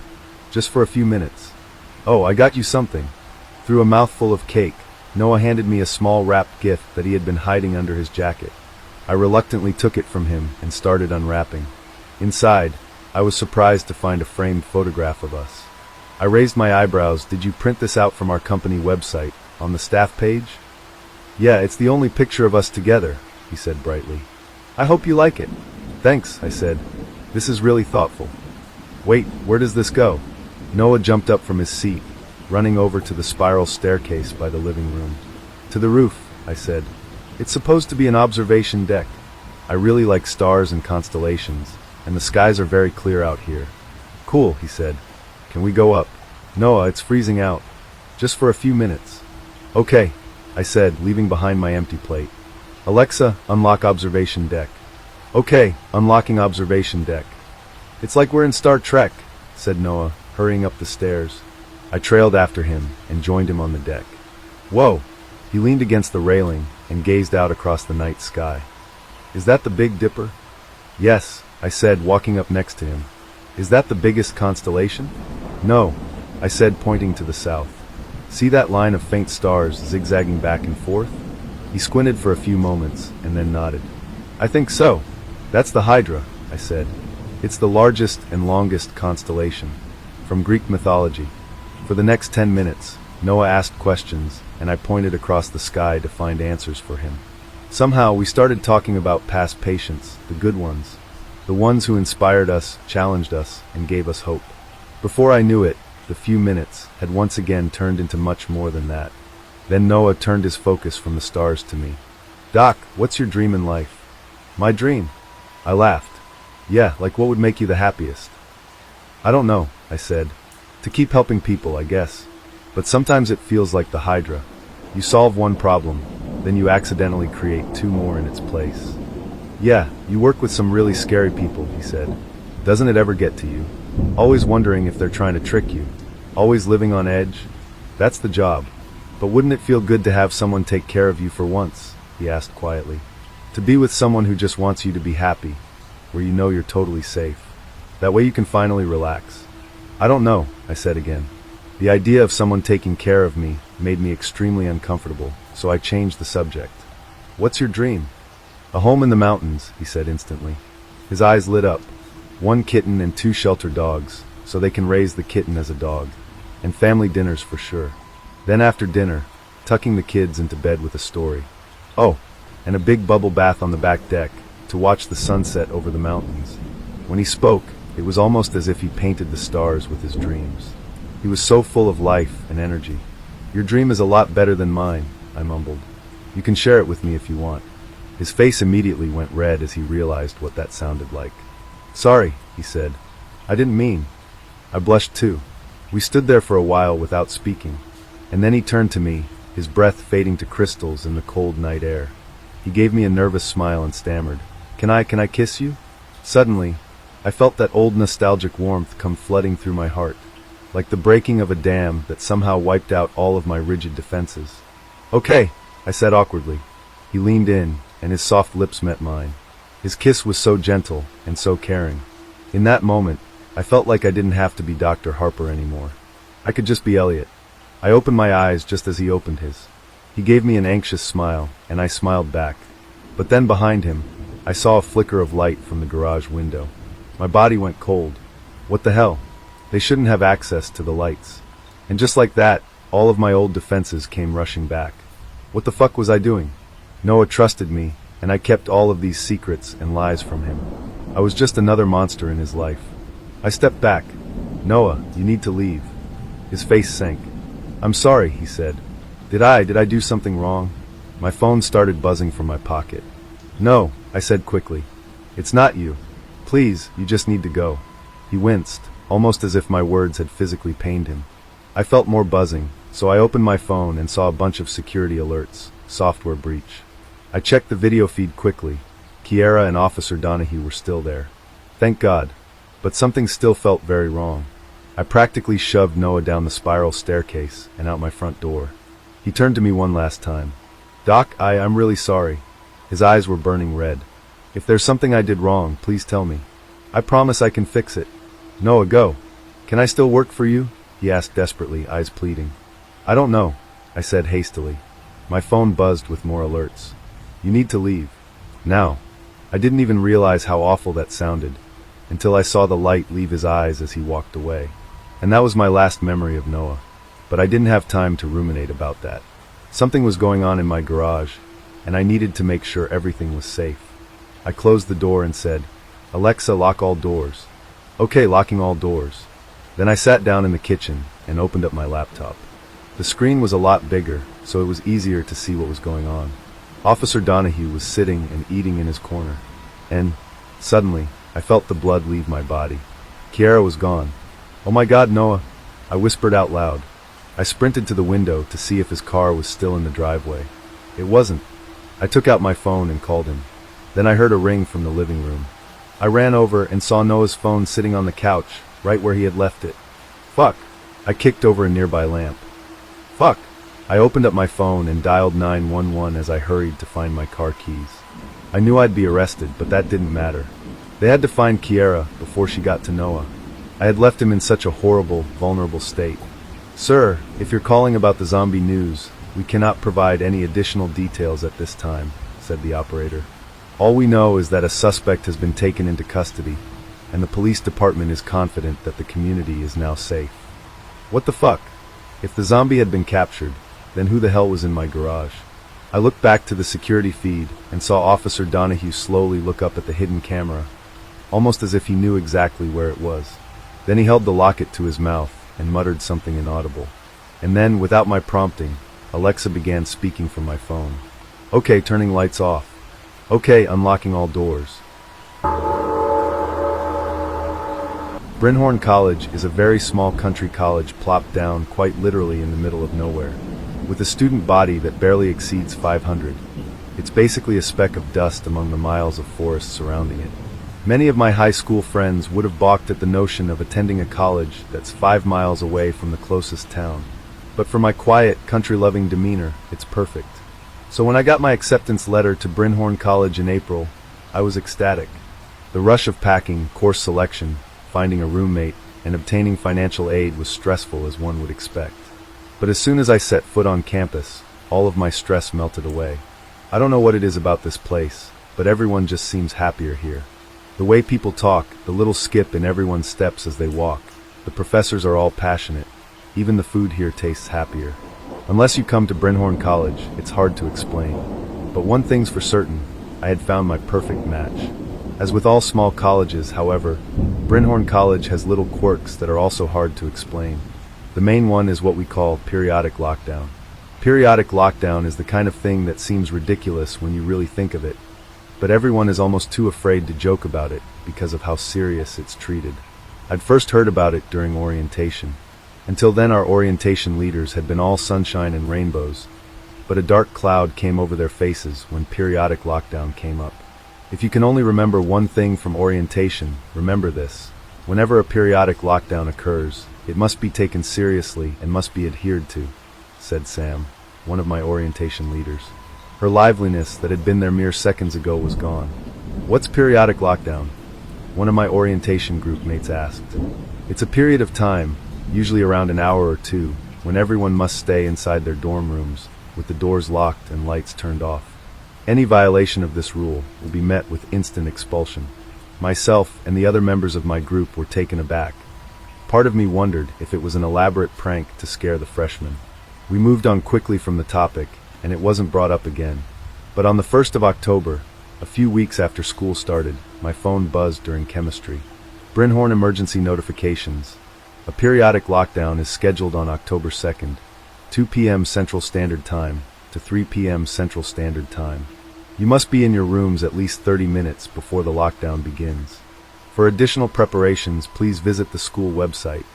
Just for a few minutes. "Oh, I got you something." Through a mouthful of cake, Noah handed me a small wrapped gift that he had been hiding under his jacket. I reluctantly took it from him and started unwrapping. Inside, I was surprised to find a framed photograph of us. I raised my eyebrows. "Did you print this out from our company website, on the staff page?" "Yeah, it's the only picture of us together," he said brightly. "I hope you like it." "Thanks," I said. "This is really thoughtful." "Wait, where does this go?" Noah jumped up from his seat, running over to the spiral staircase by the living room. "To the roof," I said. "It's supposed to be an observation deck. I really like stars and constellations, and the skies are very clear out here." "Cool," he said. "Can we go up?" "Noah, it's freezing out. Just for a few minutes." "Okay," I said, leaving behind my empty plate. "Alexa, unlock observation deck." "Okay, unlocking observation deck." "It's like we're in Star Trek," said Noah, hurrying up the stairs. I trailed after him and joined him on the deck. "Whoa!" He leaned against the railing and gazed out across the night sky. "Is that the Big Dipper?" "Yes," I said, walking up next to him. "Is that the biggest constellation?" "No," I said, pointing to the south. "See that line of faint stars zigzagging back and forth?" He squinted for a few moments and then nodded. "I think so. That's the Hydra," I said. "It's the largest and longest constellation, from Greek mythology." For the next 10 minutes, Noah asked questions, and I pointed across the sky to find answers for him. Somehow, we started talking about past patients, the good ones, the ones who inspired us, challenged us, and gave us hope. Before I knew it, the few minutes had once again turned into much more than that. Then Noah turned his focus from the stars to me. "Doc, what's your dream in life?" "My dream?" I laughed. "Yeah, like what would make you the happiest?" "I don't know," I said. "To keep helping people, I guess. But sometimes it feels like the Hydra. You solve one problem, then you accidentally create two more in its place." "Yeah, you work with some really scary people," he said. "Doesn't it ever get to you? Always wondering if they're trying to trick you? Always living on edge? That's the job. But wouldn't it feel good to have someone take care of you for once?" he asked quietly. "To be with someone who just wants you to be happy, where you know you're totally safe. That way you can finally relax." "I don't know," I said again. The idea of someone taking care of me made me extremely uncomfortable, so I changed the subject. "What's your dream?" "A home in the mountains," he said instantly. His eyes lit up. "One kitten and 2 shelter dogs, so they can raise the kitten as a dog. And family dinners for sure. Then after dinner, tucking the kids into bed with a story. Oh, and a big bubble bath on the back deck to watch the sunset over the mountains." When he spoke, it was almost as if he painted the stars with his dreams. He was so full of life and energy. "Your dream is a lot better than mine," I mumbled. "You can share it with me if you want." His face immediately went red as he realized what that sounded like. "Sorry," he said. "I didn't mean." I blushed too. We stood there for a while without speaking, and then he turned to me, his breath fading to crystals in the cold night air. He gave me a nervous smile and stammered, Can I kiss you?" Suddenly, I felt that old nostalgic warmth come flooding through my heart, like the breaking of a dam that somehow wiped out all of my rigid defenses. "Okay," I said awkwardly. He leaned in, and his soft lips met mine. His kiss was so gentle and so caring. In that moment, I felt like I didn't have to be Dr. Harper anymore. I could just be Elliot. I opened my eyes just as he opened his. He gave me an anxious smile, and I smiled back. But then behind him, I saw a flicker of light from the garage window. My body went cold. What the hell? They shouldn't have access to the lights. And just like that, All of my old defenses came rushing back. What the fuck was I doing? Noah trusted me, and I kept all of these secrets and lies from him. I was just another monster in his life. I stepped back. Noah, you need to leave. His face sank. I'm sorry, he said. Did I do something wrong? My phone started buzzing from my pocket. No, I said quickly. It's not you. Please, you just need to go. He winced, almost as if my words had physically pained him. I felt more buzzing, so I opened my phone and saw a bunch of security alerts. Software breach. I checked the video feed quickly. Kiera and Officer Donahue were still there. Thank God. But something still felt very wrong. I practically shoved Noah down the spiral staircase and out my front door. He turned to me one last time. Doc, I'm really sorry. His eyes were burning red. If there's something I did wrong, please tell me. I promise I can fix it. Noah, go. Can I still work for you? He asked desperately, eyes pleading. I don't know, I said hastily. My phone buzzed with more alerts. You need to leave. Now. I didn't even realize how awful that sounded, until I saw the light leave his eyes as he walked away. And that was my last memory of Noah. But I didn't have time to ruminate about that. Something was going on in my garage, and I needed to make sure everything was safe. I closed the door and said, Alexa, lock all doors. Okay, locking all doors. Then I sat down in the kitchen and opened up my laptop. The screen was a lot bigger, so it was easier to see what was going on. Officer Donahue was sitting and eating in his corner. And, suddenly, I felt the blood leave my body. Kiera was gone. Oh my God, Noah! I whispered out loud. I sprinted to the window to see if his car was still in the driveway. It wasn't. I took out my phone and called him. Then I heard a ring from the living room. I ran over and saw Noah's phone sitting on the couch, right where he had left it. Fuck! I kicked over a nearby lamp. Fuck! I opened up my phone and dialed 911 as I hurried to find my car keys. I knew I'd be arrested, but that didn't matter. They had to find Kiera before she got to Noah. I had left him in such a horrible, vulnerable state. Sir, if you're calling about the zombie news, we cannot provide any additional details at this time, said the operator. All we know is that a suspect has been taken into custody, and the police department is confident that the community is now safe. What the fuck? If the zombie had been captured, then who the hell was in my garage? I looked back to the security feed and saw Officer Donahue slowly look up at the hidden camera, almost as if he knew exactly where it was. Then he held the locket to his mouth and muttered something inaudible. And then, without my prompting, Alexa began speaking from my phone. Okay, turning lights off. Okay, unlocking all doors. Brynhorn College is a very small country college plopped down quite literally in the middle of nowhere, with a student body that barely exceeds 500. It's basically a speck of dust among the miles of forest surrounding it. Many of my high school friends would have balked at the notion of attending a college that's 5 miles away from the closest town. But for my quiet, country-loving demeanor, it's perfect. So when I got my acceptance letter to Brynhorn College in April, I was ecstatic. The rush of packing, course selection, finding a roommate, and obtaining financial aid was stressful as one would expect. But as soon as I set foot on campus, all of my stress melted away. I don't know what it is about this place, but everyone just seems happier here. The way people talk, the little skip in everyone's steps as they walk, the professors are all passionate. Even the food here tastes happier. Unless you come to Brynhorn College, it's hard to explain. But one thing's for certain, I had found my perfect match. As with all small colleges, however, Brynhorn College has little quirks that are also hard to explain. The main one is what we call periodic lockdown. Periodic lockdown is the kind of thing that seems ridiculous when you really think of it, but everyone is almost too afraid to joke about it because of how serious it's treated. I'd first heard about it during orientation. Until then, our orientation leaders had been all sunshine and rainbows, but a dark cloud came over their faces when periodic lockdown came up. If you can only remember one thing from orientation, remember this. Whenever a periodic lockdown occurs, it must be taken seriously and must be adhered to, said Sam, one of my orientation leaders. Her liveliness that had been there mere seconds ago was gone. What's periodic lockdown? One of my orientation group mates asked. It's a period of time, usually around an hour or two, when everyone must stay inside their dorm rooms, with the doors locked and lights turned off. Any violation of this rule will be met with instant expulsion. Myself and the other members of my group were taken aback. Part of me wondered if it was an elaborate prank to scare the freshmen. We moved on quickly from the topic, and it wasn't brought up again. But on the 1st of October, a few weeks after school started, my phone buzzed during chemistry. Brinhorn emergency notifications. A periodic lockdown is scheduled on October 2nd, 2 p.m. Central Standard Time to 3 p.m. Central Standard Time. You must be in your rooms at least 30 minutes before the lockdown begins. For additional preparations, please visit the school website.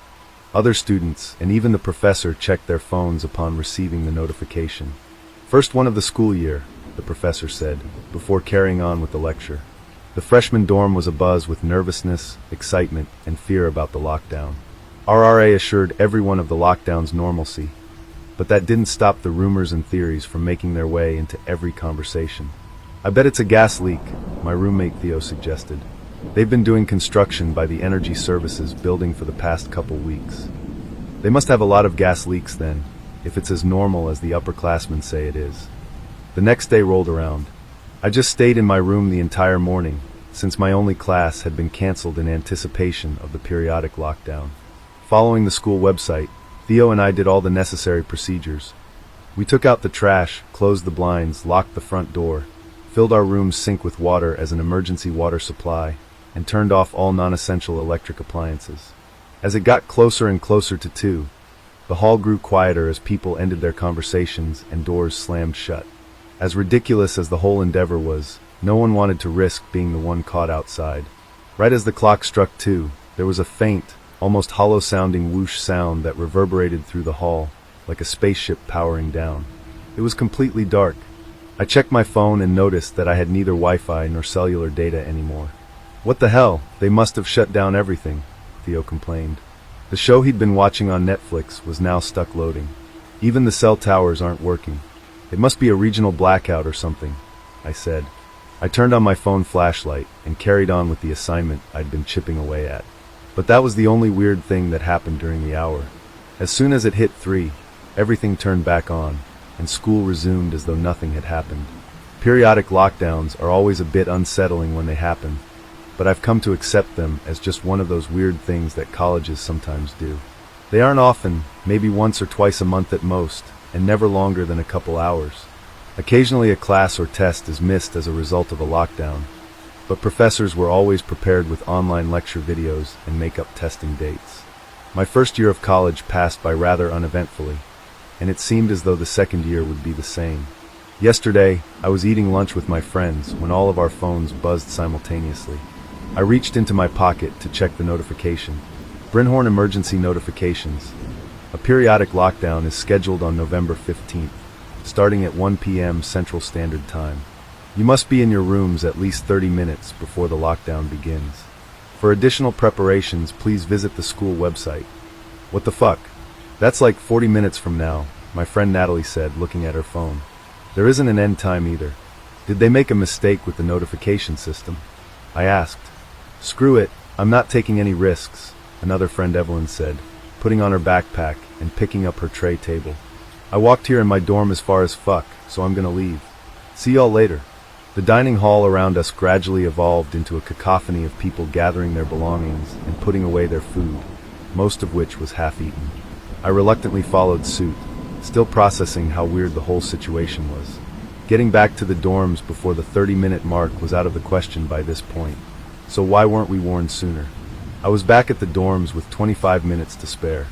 Other students, and even the professor, checked their phones upon receiving the notification. First one of the school year, the professor said, before carrying on with the lecture. The freshman dorm was abuzz with nervousness, excitement, and fear about the lockdown. RRA assured everyone of the lockdown's normalcy, but that didn't stop the rumors and theories from making their way into every conversation. I bet it's a gas leak, my roommate Theo suggested. They've been doing construction by the energy services building for the past couple weeks. They must have a lot of gas leaks then, if it's as normal as the upperclassmen say it is. The next day rolled around. I just stayed in my room the entire morning, since my only class had been canceled in anticipation of the periodic lockdown. Following the school website, Theo and I did all the necessary procedures. We took out the trash, closed the blinds, locked the front door, filled our room's sink with water as an emergency water supply, and turned off all non-essential electric appliances. As it got closer and closer to 2, the hall grew quieter as people ended their conversations and doors slammed shut. As ridiculous as the whole endeavor was, no one wanted to risk being the one caught outside. Right as the clock struck 2, there was a faint, almost hollow-sounding whoosh sound that reverberated through the hall, like a spaceship powering down. It was completely dark. I checked my phone and noticed that I had neither Wi-Fi nor cellular data anymore. What the hell? They must have shut down everything, Theo complained. The show he'd been watching on Netflix was now stuck loading. Even the cell towers aren't working. It must be a regional blackout or something, I said. I turned on my phone flashlight and carried on with the assignment I'd been chipping away at. But that was the only weird thing that happened during the hour. As soon as it hit 3, everything turned back on, and school resumed as though nothing had happened. Periodic lockdowns are always a bit unsettling when they happen, but I've come to accept them as just one of those weird things that colleges sometimes do. They aren't often, maybe once or twice a month at most, and never longer than a couple hours. Occasionally a class or test is missed as a result of a lockdown, but professors were always prepared with online lecture videos and make-up testing dates. My first year of college passed by rather uneventfully, and it seemed as though the second year would be the same. Yesterday, I was eating lunch with my friends when all of our phones buzzed simultaneously. I reached into my pocket to check the notification. Brinhorn emergency notifications. A periodic lockdown is scheduled on November 15th, starting at 1 p.m. Central Standard Time. You must be in your rooms at least 30 minutes before the lockdown begins. For additional preparations, please visit the school website. What the fuck? That's like 40 minutes from now, my friend Natalie said, looking at her phone. There isn't an end time either. Did they make a mistake with the notification system? I asked. Screw it, I'm not taking any risks, another friend Evelyn said, putting on her backpack and picking up her tray table. I walked here in my dorm as far as fuck, so I'm gonna leave. See y'all later. The dining hall around us gradually evolved into a cacophony of people gathering their belongings and putting away their food, most of which was half-eaten. I reluctantly followed suit, still processing how weird the whole situation was. Getting back to the dorms before the 30-minute mark was out of the question by this point, so why weren't we warned sooner? I was back at the dorms with 25 minutes to spare.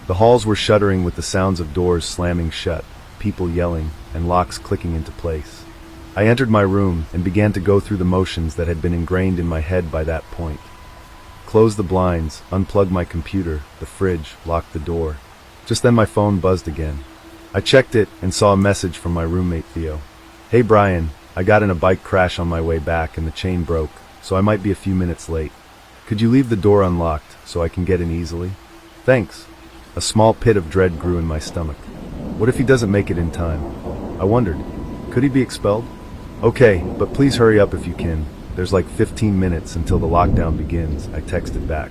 The halls were shuddering with the sounds of doors slamming shut, people yelling, and locks clicking into place. I entered my room and began to go through the motions that had been ingrained in my head by that point. Close the blinds, unplug my computer, the fridge, lock the door. Just then my phone buzzed again. I checked it and saw a message from my roommate Theo. Hey Brian, I got in a bike crash on my way back and the chain broke, so I might be a few minutes late. Could you leave the door unlocked so I can get in easily? Thanks. A small pit of dread grew in my stomach. What if he doesn't make it in time? I wondered. Could he be expelled? Okay, but please hurry up if you can. There's like 15 minutes until the lockdown begins, I texted back.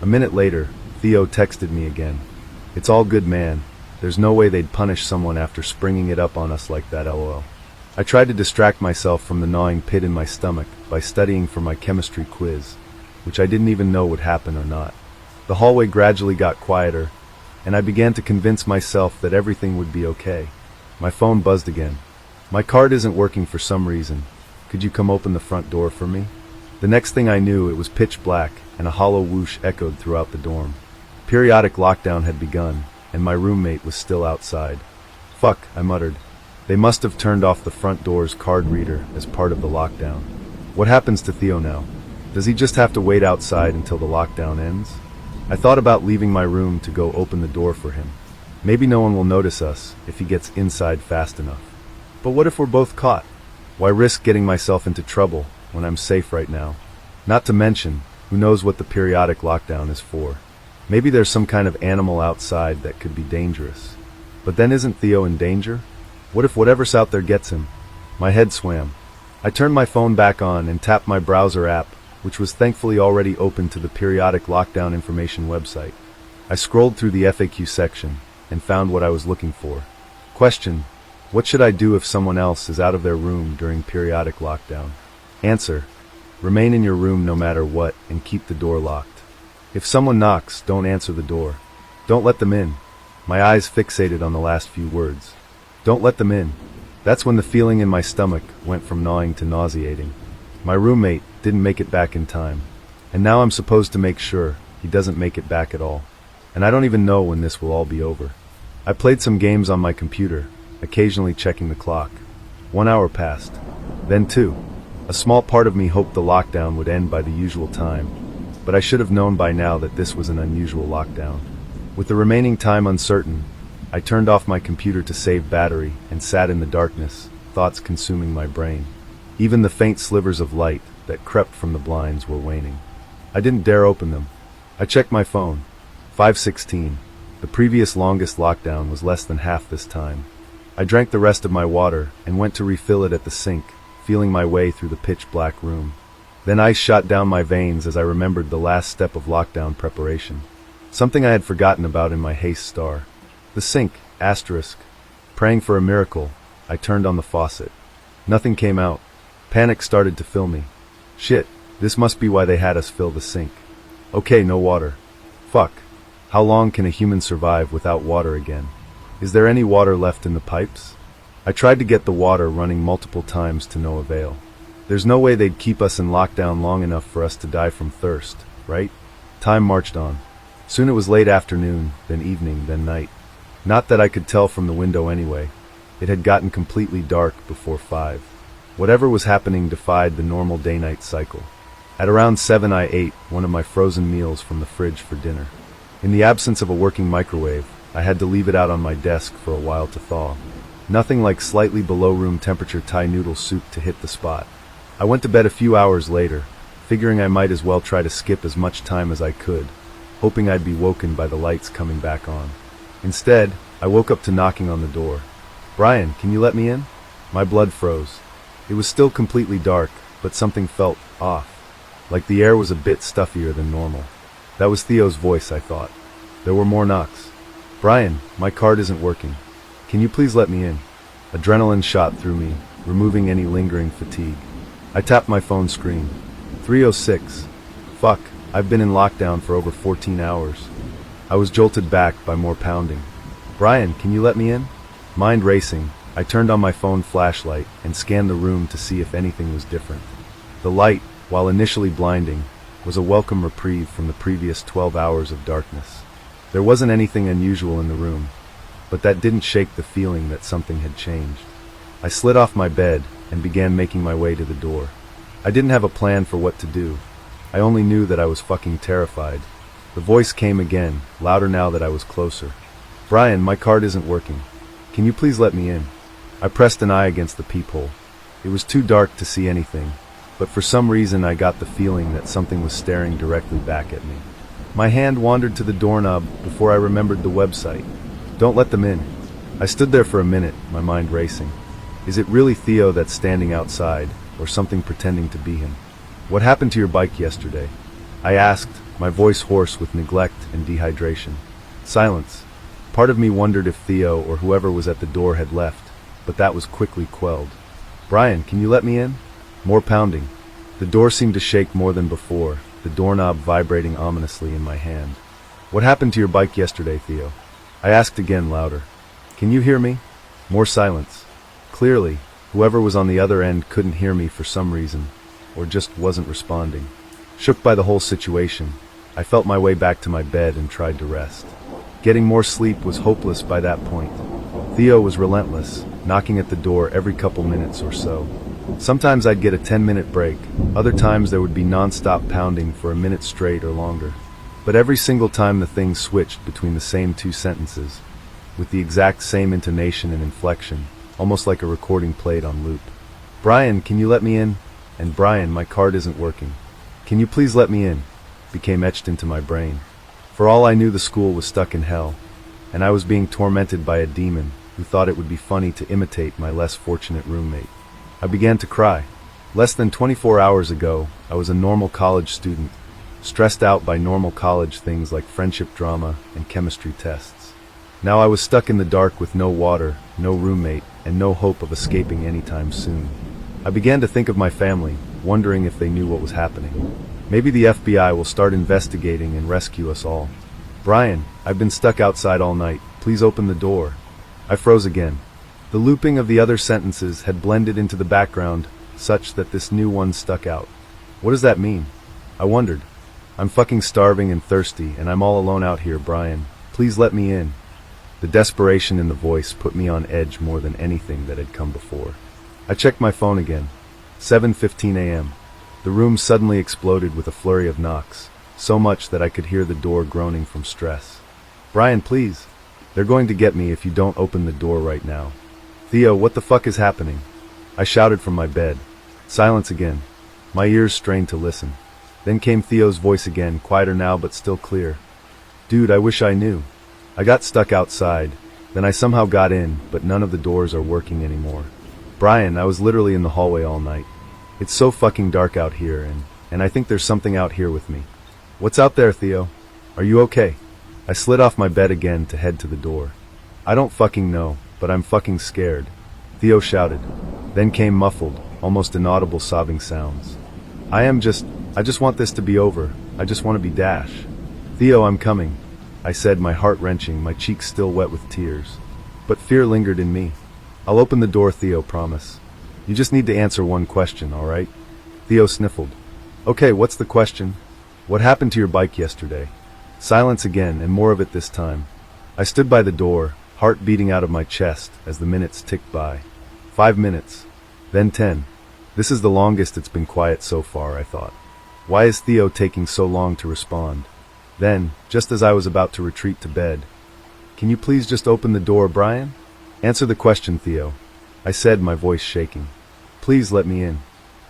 A minute later, Theo texted me again. It's all good, man. There's no way they'd punish someone after springing it up on us like that, lol. I tried to distract myself from the gnawing pit in my stomach by studying for my chemistry quiz, which I didn't even know would happen or not. The hallway gradually got quieter, and I began to convince myself that everything would be okay. My phone buzzed again. My card isn't working for some reason. Could you come open the front door for me? The next thing I knew, it was pitch black, and a hollow whoosh echoed throughout the dorm. Periodic lockdown had begun, and my roommate was still outside. Fuck, I muttered. They must have turned off the front door's card reader as part of the lockdown. What happens to Theo now? Does he just have to wait outside until the lockdown ends? I thought about leaving my room to go open the door for him. Maybe no one will notice us if he gets inside fast enough. But what if we're both caught? Why risk getting myself into trouble when I'm safe right now? Not to mention, who knows what the periodic lockdown is for. Maybe there's some kind of animal outside that could be dangerous. But then isn't Theo in danger? What if whatever's out there gets him? My head swam. I turned my phone back on and tapped my browser app, which was thankfully already open to the periodic lockdown information website. I scrolled through the FAQ section and found what I was looking for. Question: what should I do if someone else is out of their room during periodic lockdown? Answer: remain in your room no matter what and keep the door locked. If someone knocks, don't answer the door. Don't let them in. My eyes fixated on the last few words. Don't let them in. That's when the feeling in my stomach went from gnawing to nauseating. My roommate didn't make it back in time, and now I'm supposed to make sure he doesn't make it back at all. And I don't even know when this will all be over. I played some games on my computer, occasionally checking the clock. 1 hour passed. Then 2. A small part of me hoped the lockdown would end by the usual time, but I should have known by now that this was an unusual lockdown. With the remaining time uncertain, I turned off my computer to save battery and sat in the darkness, thoughts consuming my brain. Even the faint slivers of light that crept from the blinds were waning. I didn't dare open them. I checked my phone. 5:16. The previous longest lockdown was less than half this time. I drank the rest of my water and went to refill it at the sink, feeling my way through the pitch-black room. Then ice shot down my veins as I remembered the last step of lockdown preparation. Something I had forgotten about in my haste star. The sink, asterisk. Praying for a miracle, I turned on the faucet. Nothing came out. Panic started to fill me. Shit, this must be why they had us fill the sink. Okay, no water. Fuck. How long can a human survive without water again? Is there any water left in the pipes? I tried to get the water running multiple times to no avail. There's no way they'd keep us in lockdown long enough for us to die from thirst, right? Time marched on. Soon it was late afternoon, then evening, then night. Not that I could tell from the window anyway. It had gotten completely dark before 5. Whatever was happening defied the normal day-night cycle. At around 7 I ate one of my frozen meals from the fridge for dinner. In the absence of a working microwave, I had to leave it out on my desk for a while to thaw. Nothing like slightly below room temperature Thai noodle soup to hit the spot. I went to bed a few hours later, figuring I might as well try to skip as much time as I could, hoping I'd be woken by the lights coming back on. Instead, I woke up to knocking on the door. "Brian, can you let me in?" My blood froze. It was still completely dark, but something felt off, like the air was a bit stuffier than normal. That was Theo's voice, I thought. There were more knocks. "Brian, my card isn't working. Can you please let me in?" Adrenaline shot through me, removing any lingering fatigue. I tapped my phone screen. 3:06. Fuck, I've been in lockdown for over 14 hours. I was jolted back by more pounding. "Brian, can you let me in?" Mind racing, I turned on my phone flashlight and scanned the room to see if anything was different. The light, while initially blinding, was a welcome reprieve from the previous 12 hours of darkness. There wasn't anything unusual in the room, but that didn't shake the feeling that something had changed. I slid off my bed and began making my way to the door. I didn't have a plan for what to do. I only knew that I was fucking terrified. The voice came again, louder now that I was closer. "Brian, my card isn't working. Can you please let me in?" I pressed an eye against the peephole. It was too dark to see anything, but for some reason I got the feeling that something was staring directly back at me. My hand wandered to the doorknob before I remembered the website. Don't let them in. I stood there for a minute, my mind racing. Is it really Theo that's standing outside, or something pretending to be him? "What happened to your bike yesterday?" I asked, my voice hoarse with neglect and dehydration. Silence. Part of me wondered if Theo or whoever was at the door had left, but that was quickly quelled. "Brian, can you let me in?" More pounding. The door seemed to shake more than before, the doorknob vibrating ominously in my hand. "What happened to your bike yesterday, Theo?" I asked again, louder. Can you hear me? More silence. Clearly, whoever was on the other end couldn't hear me for some reason, or just wasn't responding. Shook by the whole situation, I felt my way back to my bed and tried to rest. Getting more sleep was hopeless by that point. Theo was relentless, knocking at the door every couple minutes or so. Sometimes I'd get a 10-minute break, other times there would be non-stop pounding for a minute straight or longer. But every single time the thing switched between the same two sentences, with the exact same intonation and inflection, almost like a recording played on loop. Brian, can you let me in? And Brian, my card isn't working. Can you please let me in? Became etched into my brain. For all I knew, the school was stuck in hell, and I was being tormented by a demon who thought it would be funny to imitate my less fortunate roommate. I began to cry. Less than 24 hours ago, I was a normal college student, stressed out by normal college things like friendship drama and chemistry tests. Now I was stuck in the dark with no water, no roommate, and no hope of escaping anytime soon. I began to think of my family, wondering if they knew what was happening. Maybe the FBI will start investigating and rescue us all. Brian, I've been stuck outside all night. Please open the door. I froze again. The looping of the other sentences had blended into the background, such that this new one stuck out. What does that mean? I wondered. I'm fucking starving and thirsty, and I'm all alone out here, Brian. Please let me in. The desperation in the voice put me on edge more than anything that had come before. I checked my phone again. 7:15 a.m. The room suddenly exploded with a flurry of knocks, so much that I could hear the door groaning from stress. Brian, please. They're going to get me if you don't open the door right now. Theo, what the fuck is happening? I shouted from my bed. Silence again. My ears strained to listen. Then came Theo's voice again, quieter now but still clear. Dude, I wish I knew. I got stuck outside, then I somehow got in, but none of the doors are working anymore. Brian, I was literally in the hallway all night. It's so fucking dark out here, and I think there's something out here with me. What's out there, Theo? Are you okay? I slid off my bed again to head to the door. I don't fucking know, but I'm fucking scared, Theo shouted. Then came muffled, almost inaudible sobbing sounds. I just want this to be over. I just want to be Dash. Theo, I'm coming, I said, my heart wrenching, my cheeks still wet with tears. But fear lingered in me. I'll open the door, Theo, promise. You just need to answer one question, all right? Theo sniffled. Okay, what's the question? What happened to your bike yesterday? Silence again, and more of it this time. I stood by the door, heart beating out of my chest as the minutes ticked by. 5 minutes. Then 10. This is the longest it's been quiet so far, I thought. Why is Theo taking so long to respond? Then, just as I was about to retreat to bed, can you please just open the door, Brian? Answer the question, Theo, I said, my voice shaking. Please let me in.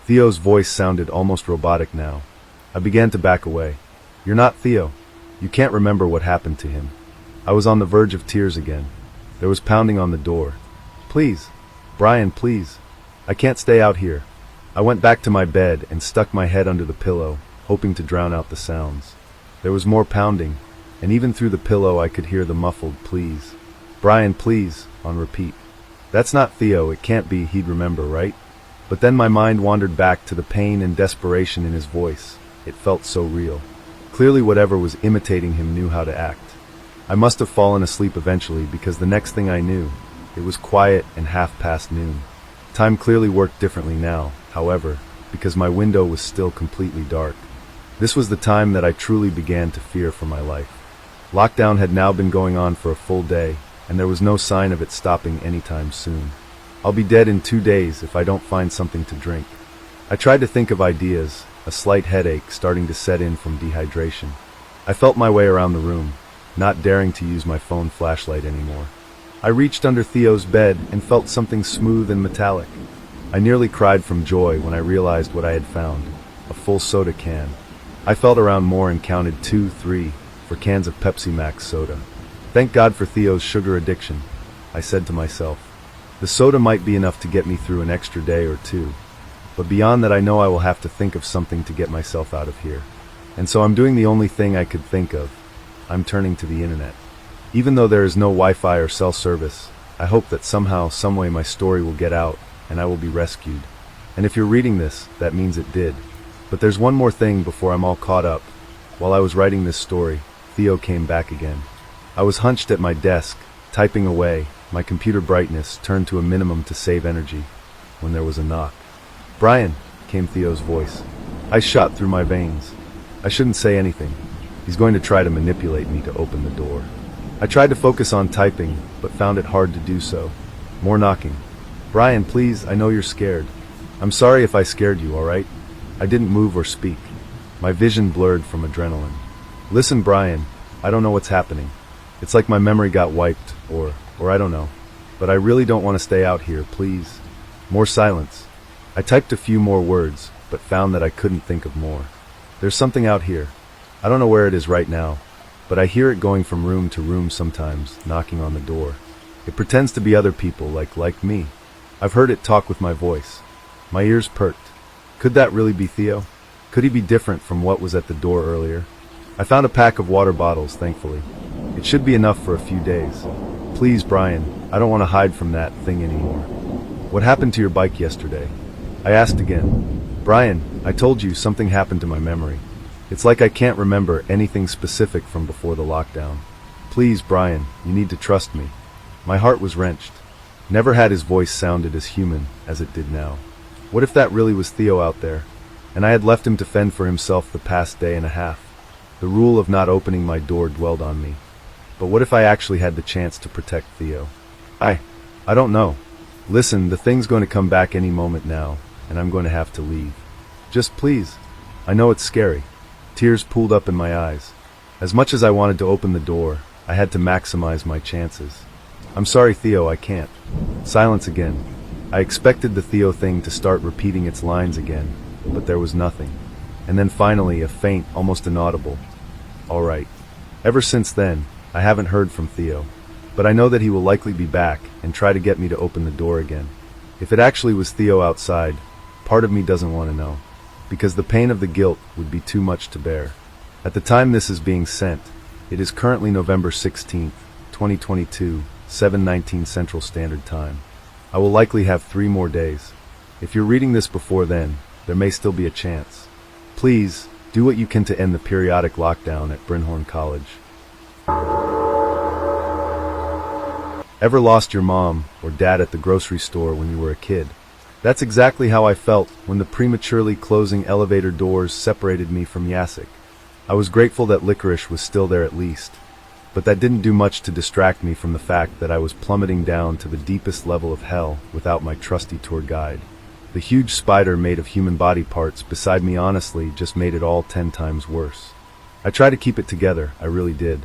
Theo's voice sounded almost robotic now. I began to back away. You're not Theo. You can't remember what happened to him. I was on the verge of tears again. There was pounding on the door. Please. Brian, please. I can't stay out here. I went back to my bed and stuck my head under the pillow, hoping to drown out the sounds. There was more pounding, and even through the pillow I could hear the muffled please. Brian, please, on repeat. That's not Theo, it can't be, he'd remember, right? But then my mind wandered back to the pain and desperation in his voice. It felt so real. Clearly whatever was imitating him knew how to act. I must have fallen asleep eventually, because the next thing I knew, it was quiet and noon. Time clearly worked differently now, however, because my window was still completely dark. This was the time that I truly began to fear for my life. Lockdown had now been going on for a full day, and there was no sign of it stopping anytime soon. I'll be dead in 2 days if I don't find something to drink. I tried to think of ideas, a slight headache starting to set in from dehydration. I felt my way around the room, not daring to use my phone flashlight anymore. I reached under Theo's bed and felt something smooth and metallic. I nearly cried from joy when I realized what I had found, a full soda can. I felt around more and counted 2, 3, for cans of Pepsi Max soda. Thank God for Theo's sugar addiction, I said to myself. The soda might be enough to get me through an extra day or two, but beyond that I know I will have to think of something to get myself out of here. And so I'm doing the only thing I could think of. I'm turning to the internet. Even though there is no Wi-Fi or cell service, I hope that somehow, someway my story will get out and I will be rescued. And if you're reading this, that means it did. But there's one more thing before I'm all caught up. While I was writing this story, Theo came back again. I was hunched at my desk, typing away, my computer brightness turned to a minimum to save energy, when there was a knock. "Brian," came Theo's voice. Ice shot through my veins. I shouldn't say anything. He's going to try to manipulate me to open the door. I tried to focus on typing, but found it hard to do so. More knocking. "Brian, please, I know you're scared. I'm sorry if I scared you, alright?" I didn't move or speak. My vision blurred from adrenaline. "Listen, Brian, I don't know what's happening. It's like my memory got wiped, or I don't know. But I really don't want to stay out here, please." More silence. I typed a few more words, but found that I couldn't think of more. "There's something out here. I don't know where it is right now, but I hear it going from room to room sometimes, knocking on the door. It pretends to be other people, like me. I've heard it talk with my voice." My ears perked. Could that really be Theo? Could he be different from what was at the door earlier? I found a pack of water bottles, thankfully. It should be enough for a few days. "Please, Brian, I don't want to hide from that thing anymore." "What happened to your bike yesterday?" I asked again. "Brian, I told you something happened to my memory. It's like I can't remember anything specific from before the lockdown. Please, Brian, you need to trust me." My heart was wrenched. Never had his voice sounded as human as it did now. What if that really was Theo out there, and I had left him to fend for himself the past day and a half? The rule of not opening my door dwelled on me. But what if I actually had the chance to protect Theo? I don't know. "Listen, the thing's going to come back any moment now, and I'm going to have to leave. Just please." I know it's scary. Tears pooled up in my eyes. As much as I wanted to open the door, I had to maximize my chances. "I'm sorry, Theo, I can't." Silence again. I expected the Theo thing to start repeating its lines again, but there was nothing. And then finally, a faint, almost inaudible, "All right." Ever since then, I haven't heard from Theo. But I know that he will likely be back and try to get me to open the door again. If it actually was Theo outside, part of me doesn't want to know, because the pain of the guilt would be too much to bear. At the time this is being sent, it is currently November 16th, 2022, 7:19 Central Standard Time. I will likely have 3 more days. If you're reading this before then, there may still be a chance. Please, do what you can to end the periodic lockdown at Brynhorn College. Ever lost your mom or dad at the grocery store when you were a kid? That's exactly how I felt when the prematurely closing elevator doors separated me from Jacek. I was grateful that Licorice was still there at least, but that didn't do much to distract me from the fact that I was plummeting down to the deepest level of hell without my trusty tour guide. The huge spider made of human body parts beside me honestly just made it all 10 times worse. I tried to keep it together, I really did.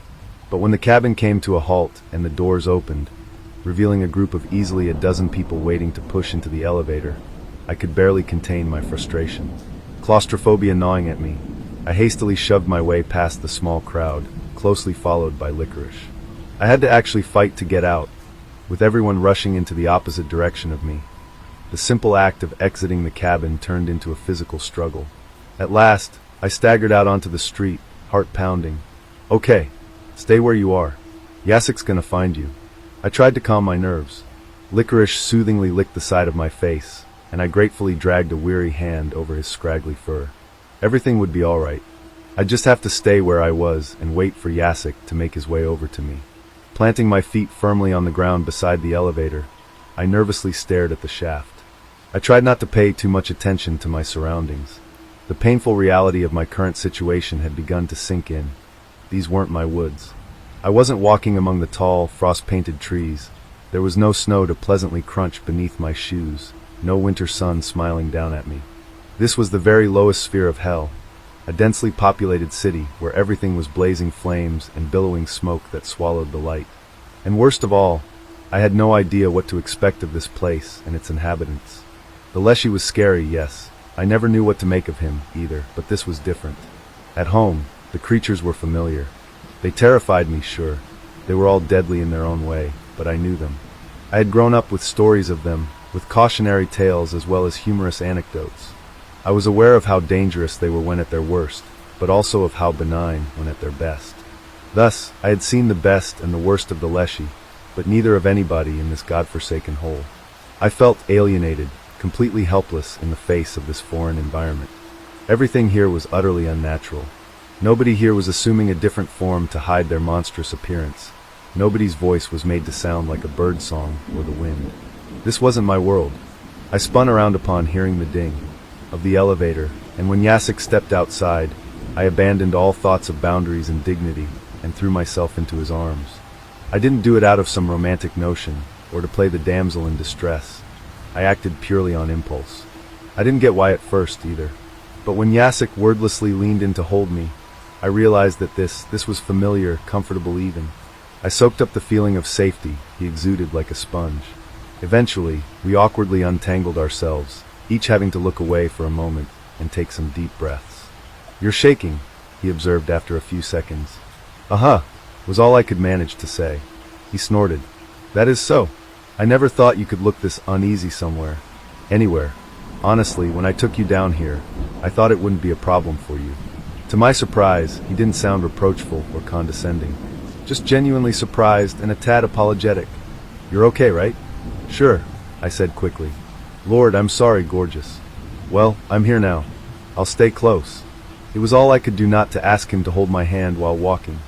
But when the cabin came to a halt and the doors opened, revealing a group of easily a dozen people waiting to push into the elevator, I could barely contain my frustration. Claustrophobia gnawing at me, I hastily shoved my way past the small crowd, closely followed by Licorice. I had to actually fight to get out, with everyone rushing into the opposite direction of me. The simple act of exiting the cabin turned into a physical struggle. At last, I staggered out onto the street, heart pounding. "Okay, stay where you are. Jacek's gonna find you." I tried to calm my nerves. Licorice soothingly licked the side of my face, and I gratefully dragged a weary hand over his scraggly fur. Everything would be all right. I'd just have to stay where I was and wait for Jacek to make his way over to me. Planting my feet firmly on the ground beside the elevator, I nervously stared at the shaft. I tried not to pay too much attention to my surroundings. The painful reality of my current situation had begun to sink in. These weren't my woods. I wasn't walking among the tall, frost-painted trees. There was no snow to pleasantly crunch beneath my shoes, no winter sun smiling down at me. This was the very lowest sphere of hell, a densely populated city where everything was blazing flames and billowing smoke that swallowed the light. And worst of all, I had no idea what to expect of this place and its inhabitants. The Leshy was scary, yes. I never knew what to make of him, either, but this was different. At home, the creatures were familiar. They terrified me, sure. They were all deadly in their own way, but I knew them. I had grown up with stories of them, with cautionary tales as well as humorous anecdotes. I was aware of how dangerous they were when at their worst, but also of how benign when at their best. Thus, I had seen the best and the worst of the Leshy, but neither of anybody in this godforsaken hole. I felt alienated, completely helpless in the face of this foreign environment. Everything here was utterly unnatural. Nobody here was assuming a different form to hide their monstrous appearance, Nobody's voice was made to sound like a bird song or the wind. This wasn't my world. I spun around upon hearing the ding of the elevator, and when Jacek stepped outside, I abandoned all thoughts of boundaries and dignity and threw myself into his arms. I didn't do it out of some romantic notion or to play the damsel in distress. I acted purely on impulse. I didn't get why at first either. But when Jacek wordlessly leaned in to hold me, I realized that this was familiar, comfortable even. I soaked up the feeling of safety he exuded like a sponge. Eventually, we awkwardly untangled ourselves, each having to look away for a moment and take some deep breaths. "You're shaking," he observed after a few seconds. "Uh-huh," was all I could manage to say. He snorted. "That is so. I never thought you could look this uneasy somewhere. Anywhere. Honestly, when I took you down here, I thought it wouldn't be a problem for you." To my surprise, he didn't sound reproachful or condescending. Just genuinely surprised and a tad apologetic. "You're okay, right?" "Sure," I said quickly. "Lord, I'm sorry, gorgeous." "Well, I'm here now. I'll stay close." It was all I could do not to ask him to hold my hand while walking.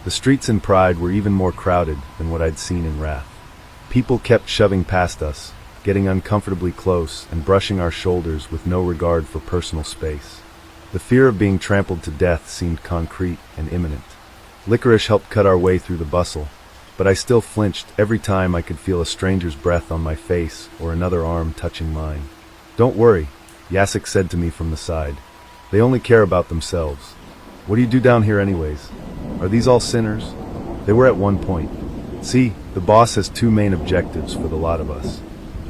The streets in Pride were even more crowded than what I'd seen in Wrath. People kept shoving past us, getting uncomfortably close and brushing our shoulders with no regard for personal space. The fear of being trampled to death seemed concrete and imminent. Licorice helped cut our way through the bustle, but I still flinched every time I could feel a stranger's breath on my face or another arm touching mine. "Don't worry," Jacek said to me from the side. "They only care about themselves. What do you do down here anyways? Are these all sinners?" They were at one point. See, the boss has two main objectives for the lot of us.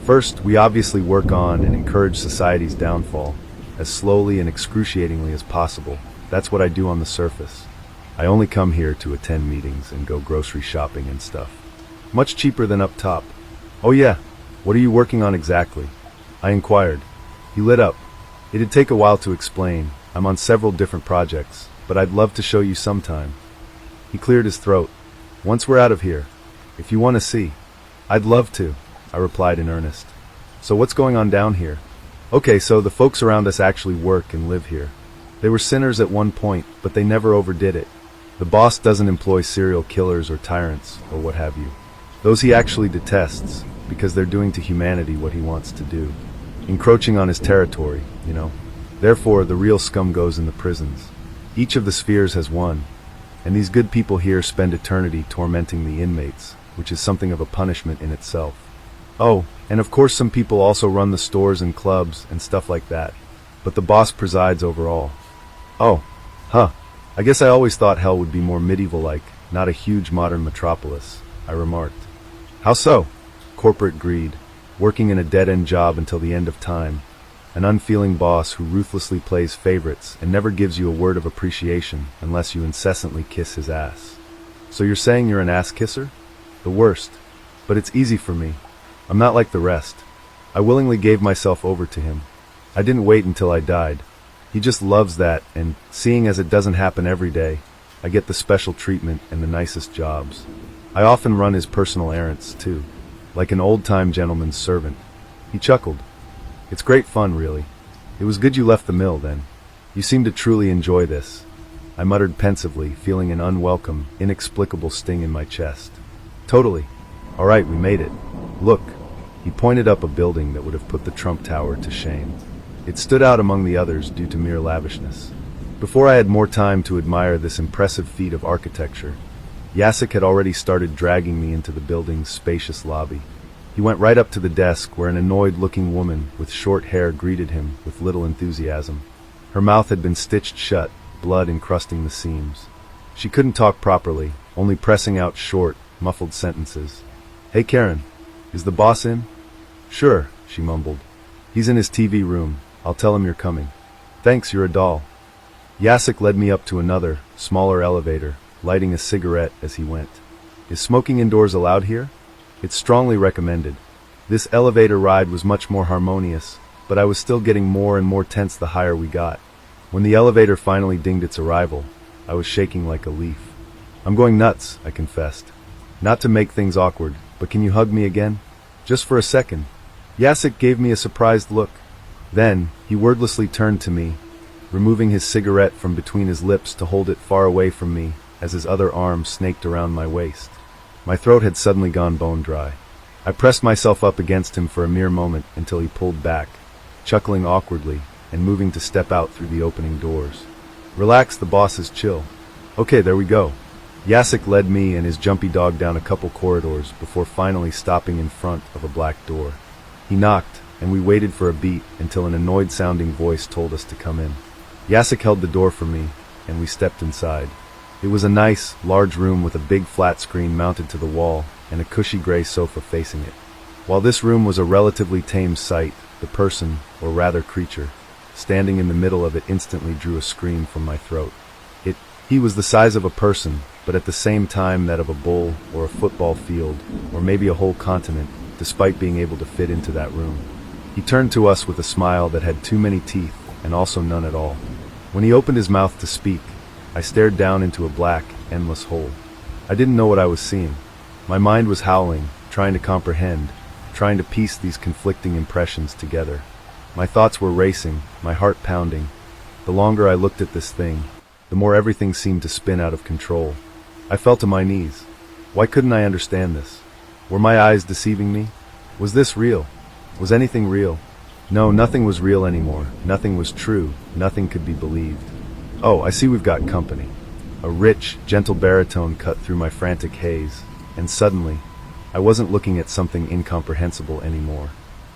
First, we obviously work on and encourage society's downfall, as slowly and excruciatingly as possible. That's what I do on the surface. I only come here to attend meetings and go grocery shopping and stuff. Much cheaper than up top. "Oh yeah, what are you working on exactly?" I inquired. He lit up. It'd take a while to explain. I'm on several different projects, but I'd love to show you sometime. He cleared his throat. "Once we're out of here, if you want to see." "I'd love to," I replied in earnest. "So what's going on down here?" "Okay, so the folks around us actually work and live here. They were sinners at one point, but they never overdid it. The boss doesn't employ serial killers or tyrants, or what have you. Those he actually detests, because they're doing to humanity what he wants to do. Encroaching on his territory, you know. Therefore, the real scum goes in the prisons. Each of the spheres has one, and these good people here spend eternity tormenting the inmates, which is something of a punishment in itself. Oh, and of course some people also run the stores and clubs and stuff like that, but the boss presides over all." "Oh, huh. I guess I always thought hell would be more medieval-like, not a huge modern metropolis," I remarked. "How so?" "Corporate greed, working in a dead-end job until the end of time, an unfeeling boss who ruthlessly plays favorites and never gives you a word of appreciation unless you incessantly kiss his ass." "So you're saying you're an ass kisser?" "The worst. But it's easy for me. I'm not like the rest. I willingly gave myself over to him. I didn't wait until I died. He just loves that, and seeing as it doesn't happen every day, I get the special treatment and the nicest jobs. I often run his personal errands, too, like an old-time gentleman's servant." He chuckled. "It's great fun, really. It was good you left the mill, then. You seem to truly enjoy this." I muttered pensively, feeling an unwelcome, inexplicable sting in my chest. "Totally. All right, we made it. Look." He pointed up a building that would have put the Trump Tower to shame. It stood out among the others due to mere lavishness. Before I had more time to admire this impressive feat of architecture, Jacek had already started dragging me into the building's spacious lobby. He went right up to the desk where an annoyed-looking woman with short hair greeted him with little enthusiasm. Her mouth had been stitched shut, blood encrusting the seams. She couldn't talk properly, only pressing out short, muffled sentences. "Hey Karen, is the boss in?" "Sure," she mumbled. "He's in his TV room. I'll tell him you're coming." "Thanks, you're a doll." Jacek led me up to another, smaller elevator, lighting a cigarette as he went. "Is smoking indoors allowed here?" "It's strongly recommended." This elevator ride was much more harmonious, but I was still getting more and more tense the higher we got. When the elevator finally dinged its arrival, I was shaking like a leaf. "I'm going nuts," I confessed. "Not to make things awkward, but can you hug me again? Just for a second." Jacek gave me a surprised look. Then, he wordlessly turned to me, removing his cigarette from between his lips to hold it far away from me as his other arm snaked around my waist. My throat had suddenly gone bone dry. I pressed myself up against him for a mere moment until he pulled back, chuckling awkwardly and moving to step out through the opening doors. Relax, the boss is chill. Okay, there we go. Jacek led me and his jumpy dog down a couple corridors before finally stopping in front of a black door. He knocked, and we waited for a beat until an annoyed-sounding voice told us to come in. Jacek held the door for me, and we stepped inside. It was a nice, large room with a big flat screen mounted to the wall and a cushy gray sofa facing it. While this room was a relatively tame sight, the person, or rather creature, standing in the middle of it instantly drew a scream from my throat. He was the size of a person, but at the same time that of a bull or a football field, or maybe a whole continent, despite being able to fit into that room. He turned to us with a smile that had too many teeth and also none at all. When he opened his mouth to speak, I stared down into a black, endless hole. I didn't know what I was seeing. My mind was howling, trying to comprehend, trying to piece these conflicting impressions together. My thoughts were racing, my heart pounding. The longer I looked at this thing, the more everything seemed to spin out of control. I fell to my knees. Why couldn't I understand this? Were my eyes deceiving me? Was this real? Was anything real? No, nothing was real anymore. Nothing was true. Nothing could be believed. Oh, I see we've got company. A rich, gentle baritone cut through my frantic haze, and suddenly, I wasn't looking at something incomprehensible anymore.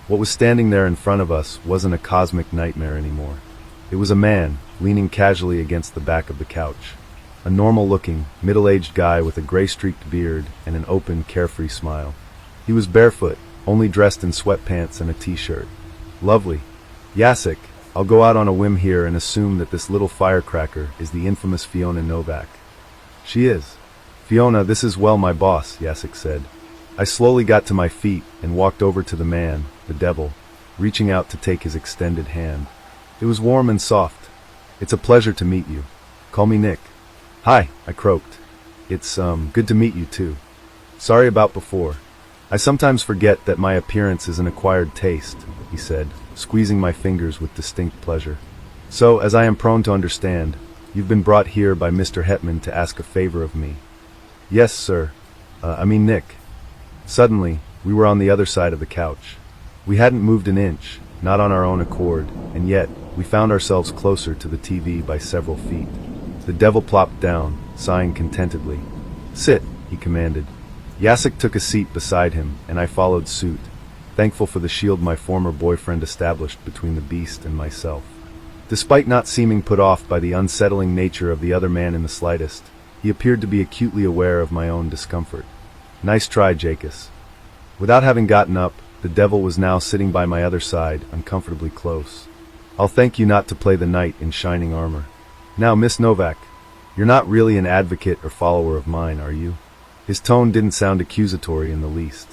What was standing there in front of us wasn't a cosmic nightmare anymore. It was a man, leaning casually against the back of the couch. A normal-looking, middle-aged guy with a gray-streaked beard and an open, carefree smile. He was barefoot, only dressed in sweatpants and a t-shirt. Lovely. Jacek, I'll go out on a whim here and assume that this little firecracker is the infamous Fiona Novak. She is. Fiona, this is well my boss, Jacek said. I slowly got to my feet and walked over to the man, the devil, reaching out to take his extended hand. It was warm and soft. It's a pleasure to meet you. Call me Nick. Hi, I croaked. It's, good to meet you too. Sorry about before. I sometimes forget that my appearance is an acquired taste, he said, squeezing my fingers with distinct pleasure. So, as I am prone to understand, you've been brought here by Mr. Hetman to ask a favor of me. Yes, sir. Nick. Suddenly, we were on the other side of the couch. We hadn't moved an inch, not on our own accord, and yet, we found ourselves closer to the TV by several feet. The devil plopped down, sighing contentedly. Sit, he commanded. Jacek took a seat beside him, and I followed suit, thankful for the shield my former boyfriend established between the beast and myself. Despite not seeming put off by the unsettling nature of the other man in the slightest, he appeared to be acutely aware of my own discomfort. Nice try, Jacek. Without having gotten up, the devil was now sitting by my other side, uncomfortably close. I'll thank you not to play the knight in shining armor. Now, Miss Novak, you're not really an advocate or follower of mine, are you? His tone didn't sound accusatory in the least.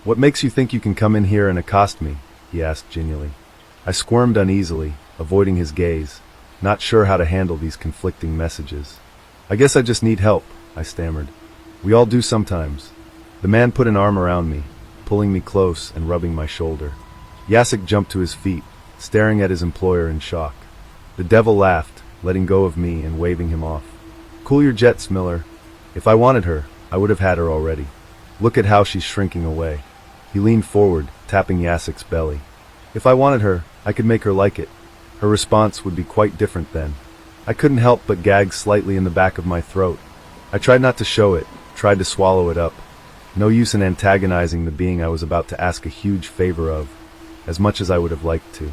What makes you think you can come in here and accost me? He asked genially. I squirmed uneasily, avoiding his gaze, not sure how to handle these conflicting messages. I guess I just need help, I stammered. We all do sometimes. The man put an arm around me, pulling me close and rubbing my shoulder. Jacek jumped to his feet, staring at his employer in shock. The devil laughed, letting go of me and waving him off. Cool your jets, Miller. If I wanted her, I would have had her already. Look at how she's shrinking away. He leaned forward, tapping Jacek's belly. If I wanted her, I could make her like it. Her response would be quite different then. I couldn't help but gag slightly in the back of my throat. I tried not to show it, tried to swallow it up. No use in antagonizing the being I was about to ask a huge favor of, as much as I would have liked to.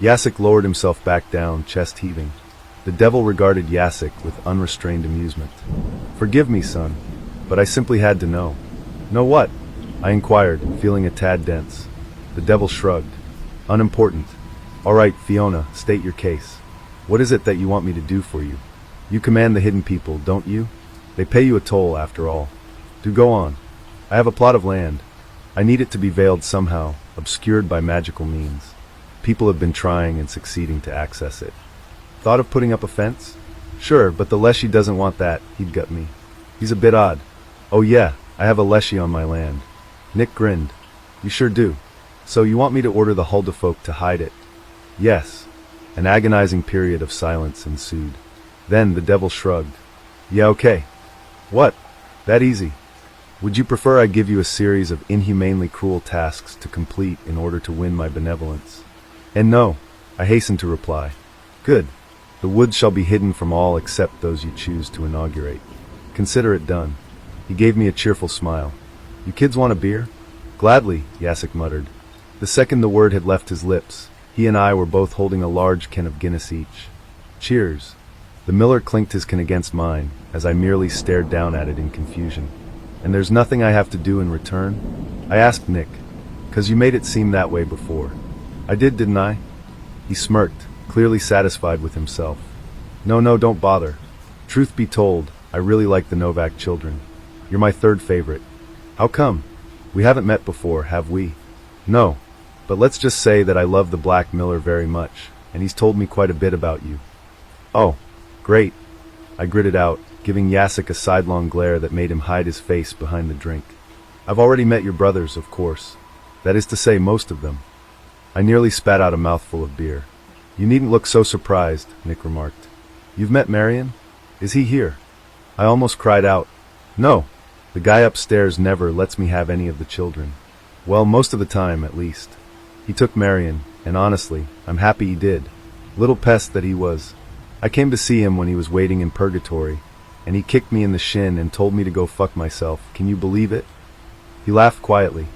Jacek lowered himself back down, chest heaving. The devil regarded Jacek with unrestrained amusement. Forgive me, son, but I simply had to know. Know what? I inquired, feeling a tad dense. The devil shrugged. Unimportant. All right, Fiona, state your case. What is it that you want me to do for you? You command the hidden people, don't you? They pay you a toll, after all. Do go on. I have a plot of land. I need it to be veiled somehow, obscured by magical means. People have been trying and succeeding to access it. Thought of putting up a fence? Sure, but the Leshy doesn't want that, he'd gut me. He's a bit odd. Oh yeah, I have a Leshy on my land. Nick grinned. You sure do. So you want me to order the Huldafolk to hide it? Yes. An agonizing period of silence ensued. Then the devil shrugged. Yeah, okay. What? That easy. Would you prefer I give you a series of inhumanely cruel tasks to complete in order to win my benevolence? And no, I hasten to reply. Good. The woods shall be hidden from all except those you choose to inaugurate. Consider it done. He gave me a cheerful smile. You kids want a beer? Gladly, Jacek muttered. The second the word had left his lips, he and I were both holding a large can of Guinness each. Cheers. The miller clinked his can against mine, as I merely stared down at it in confusion. And there's nothing I have to do in return? I asked Nick. 'Cause you made it seem that way before. I did, didn't I? He smirked, clearly satisfied with himself. No, don't bother. Truth be told, I really like the Novak children. You're my third favorite. How come? We haven't met before, have we? No, but let's just say that I love the Black Miller very much, and he's told me quite a bit about you. Oh, great. I gritted out, giving Jacek a sidelong glare that made him hide his face behind the drink. I've already met your brothers, of course. That is to say, most of them. I nearly spat out a mouthful of beer. You needn't look so surprised, Nick remarked. You've met Marion? Is he here? I almost cried out. No, the guy upstairs never lets me have any of the children. Well, most of the time, at least. He took Marion, and honestly, I'm happy he did. Little pest that he was. I came to see him when he was waiting in purgatory, and he kicked me in the shin and told me to go fuck myself. Can you believe it? He laughed quietly.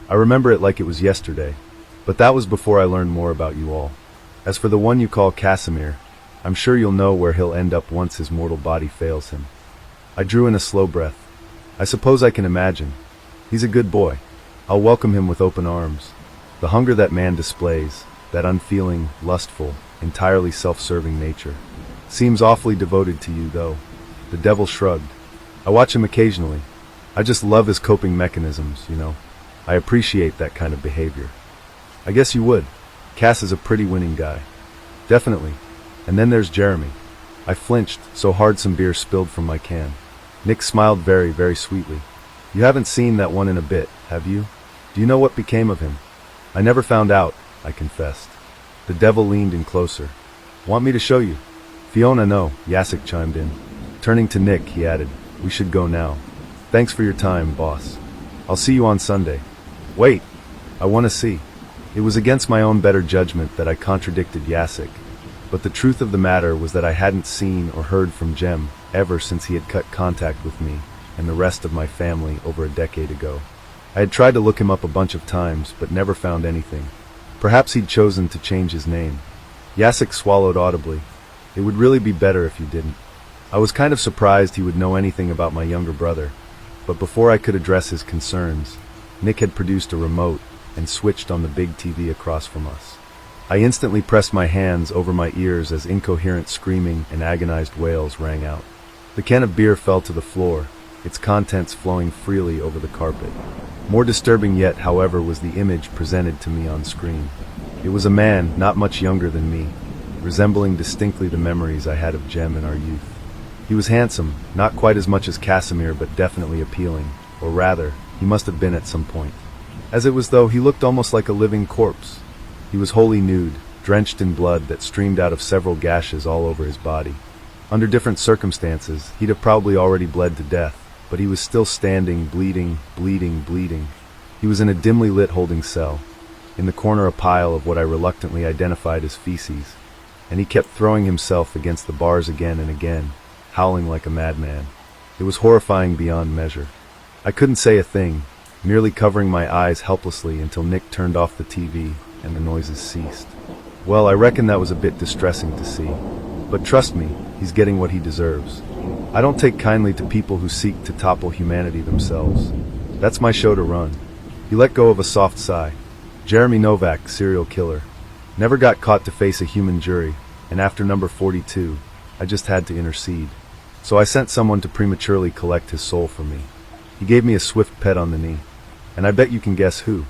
I remember it like it was yesterday, but that was before I learned more about you all. As for the one you call Casimir, I'm sure you'll know where he'll end up once his mortal body fails him. I drew in a slow breath. I suppose I can imagine. He's a good boy. I'll welcome him with open arms. The hunger that man displays, that unfeeling, lustful, entirely self-serving nature, seems awfully devoted to you, though. The devil shrugged. I watch him occasionally. I just love his coping mechanisms, you know. I appreciate that kind of behavior. I guess you would. Cass is a pretty winning guy. Definitely. And then there's Jeremy. I flinched, so hard some beer spilled from my can. Nick smiled very, very sweetly. You haven't seen that one in a bit, have you? Do you know what became of him? I never found out, I confessed. The devil leaned in closer. Want me to show you? Fiona, no, Jacek chimed in. Turning to Nick, he added, we should go now. Thanks for your time, boss. I'll see you on Sunday. Wait, I want to see. It was against my own better judgment that I contradicted Jacek, but the truth of the matter was that I hadn't seen or heard from Jem ever since he had cut contact with me and the rest of my family over a decade ago. I had tried to look him up a bunch of times, but never found anything. Perhaps he'd chosen to change his name. Jacek swallowed audibly. It would really be better if you didn't. I was kind of surprised he would know anything about my younger brother, but before I could address his concerns, Nick had produced a remote and switched on the big TV across from us. I instantly pressed my hands over my ears as incoherent screaming and agonized wails rang out. The can of beer fell to the floor, its contents flowing freely over the carpet. More disturbing yet, however, was the image presented to me on screen. It was a man not much younger than me, resembling distinctly the memories I had of Jem in our youth. He was handsome, not quite as much as Casimir, but definitely appealing, or rather, he must have been at some point. As it was though he looked almost like a living corpse. He was wholly nude, drenched in blood that streamed out of several gashes all over his body. Under different circumstances, he'd have probably already bled to death, but he was still standing, bleeding. He was in a dimly lit holding cell. In the corner a pile of what I reluctantly identified as feces, and he kept throwing himself against the bars again and again, howling like a madman. It was horrifying beyond measure. I couldn't say a thing, merely covering my eyes helplessly until Nick turned off the TV and the noises ceased. Well, I reckon that was a bit distressing to see. But trust me, he's getting what he deserves. I don't take kindly to people who seek to topple humanity themselves. That's my show to run. He let go of a soft sigh. Jeremy Novak, serial killer. Never got caught to face a human jury, and after number 42, I just had to intercede. So I sent someone to prematurely collect his soul for me. He gave me a swift pet on the knee. And I bet you can guess who.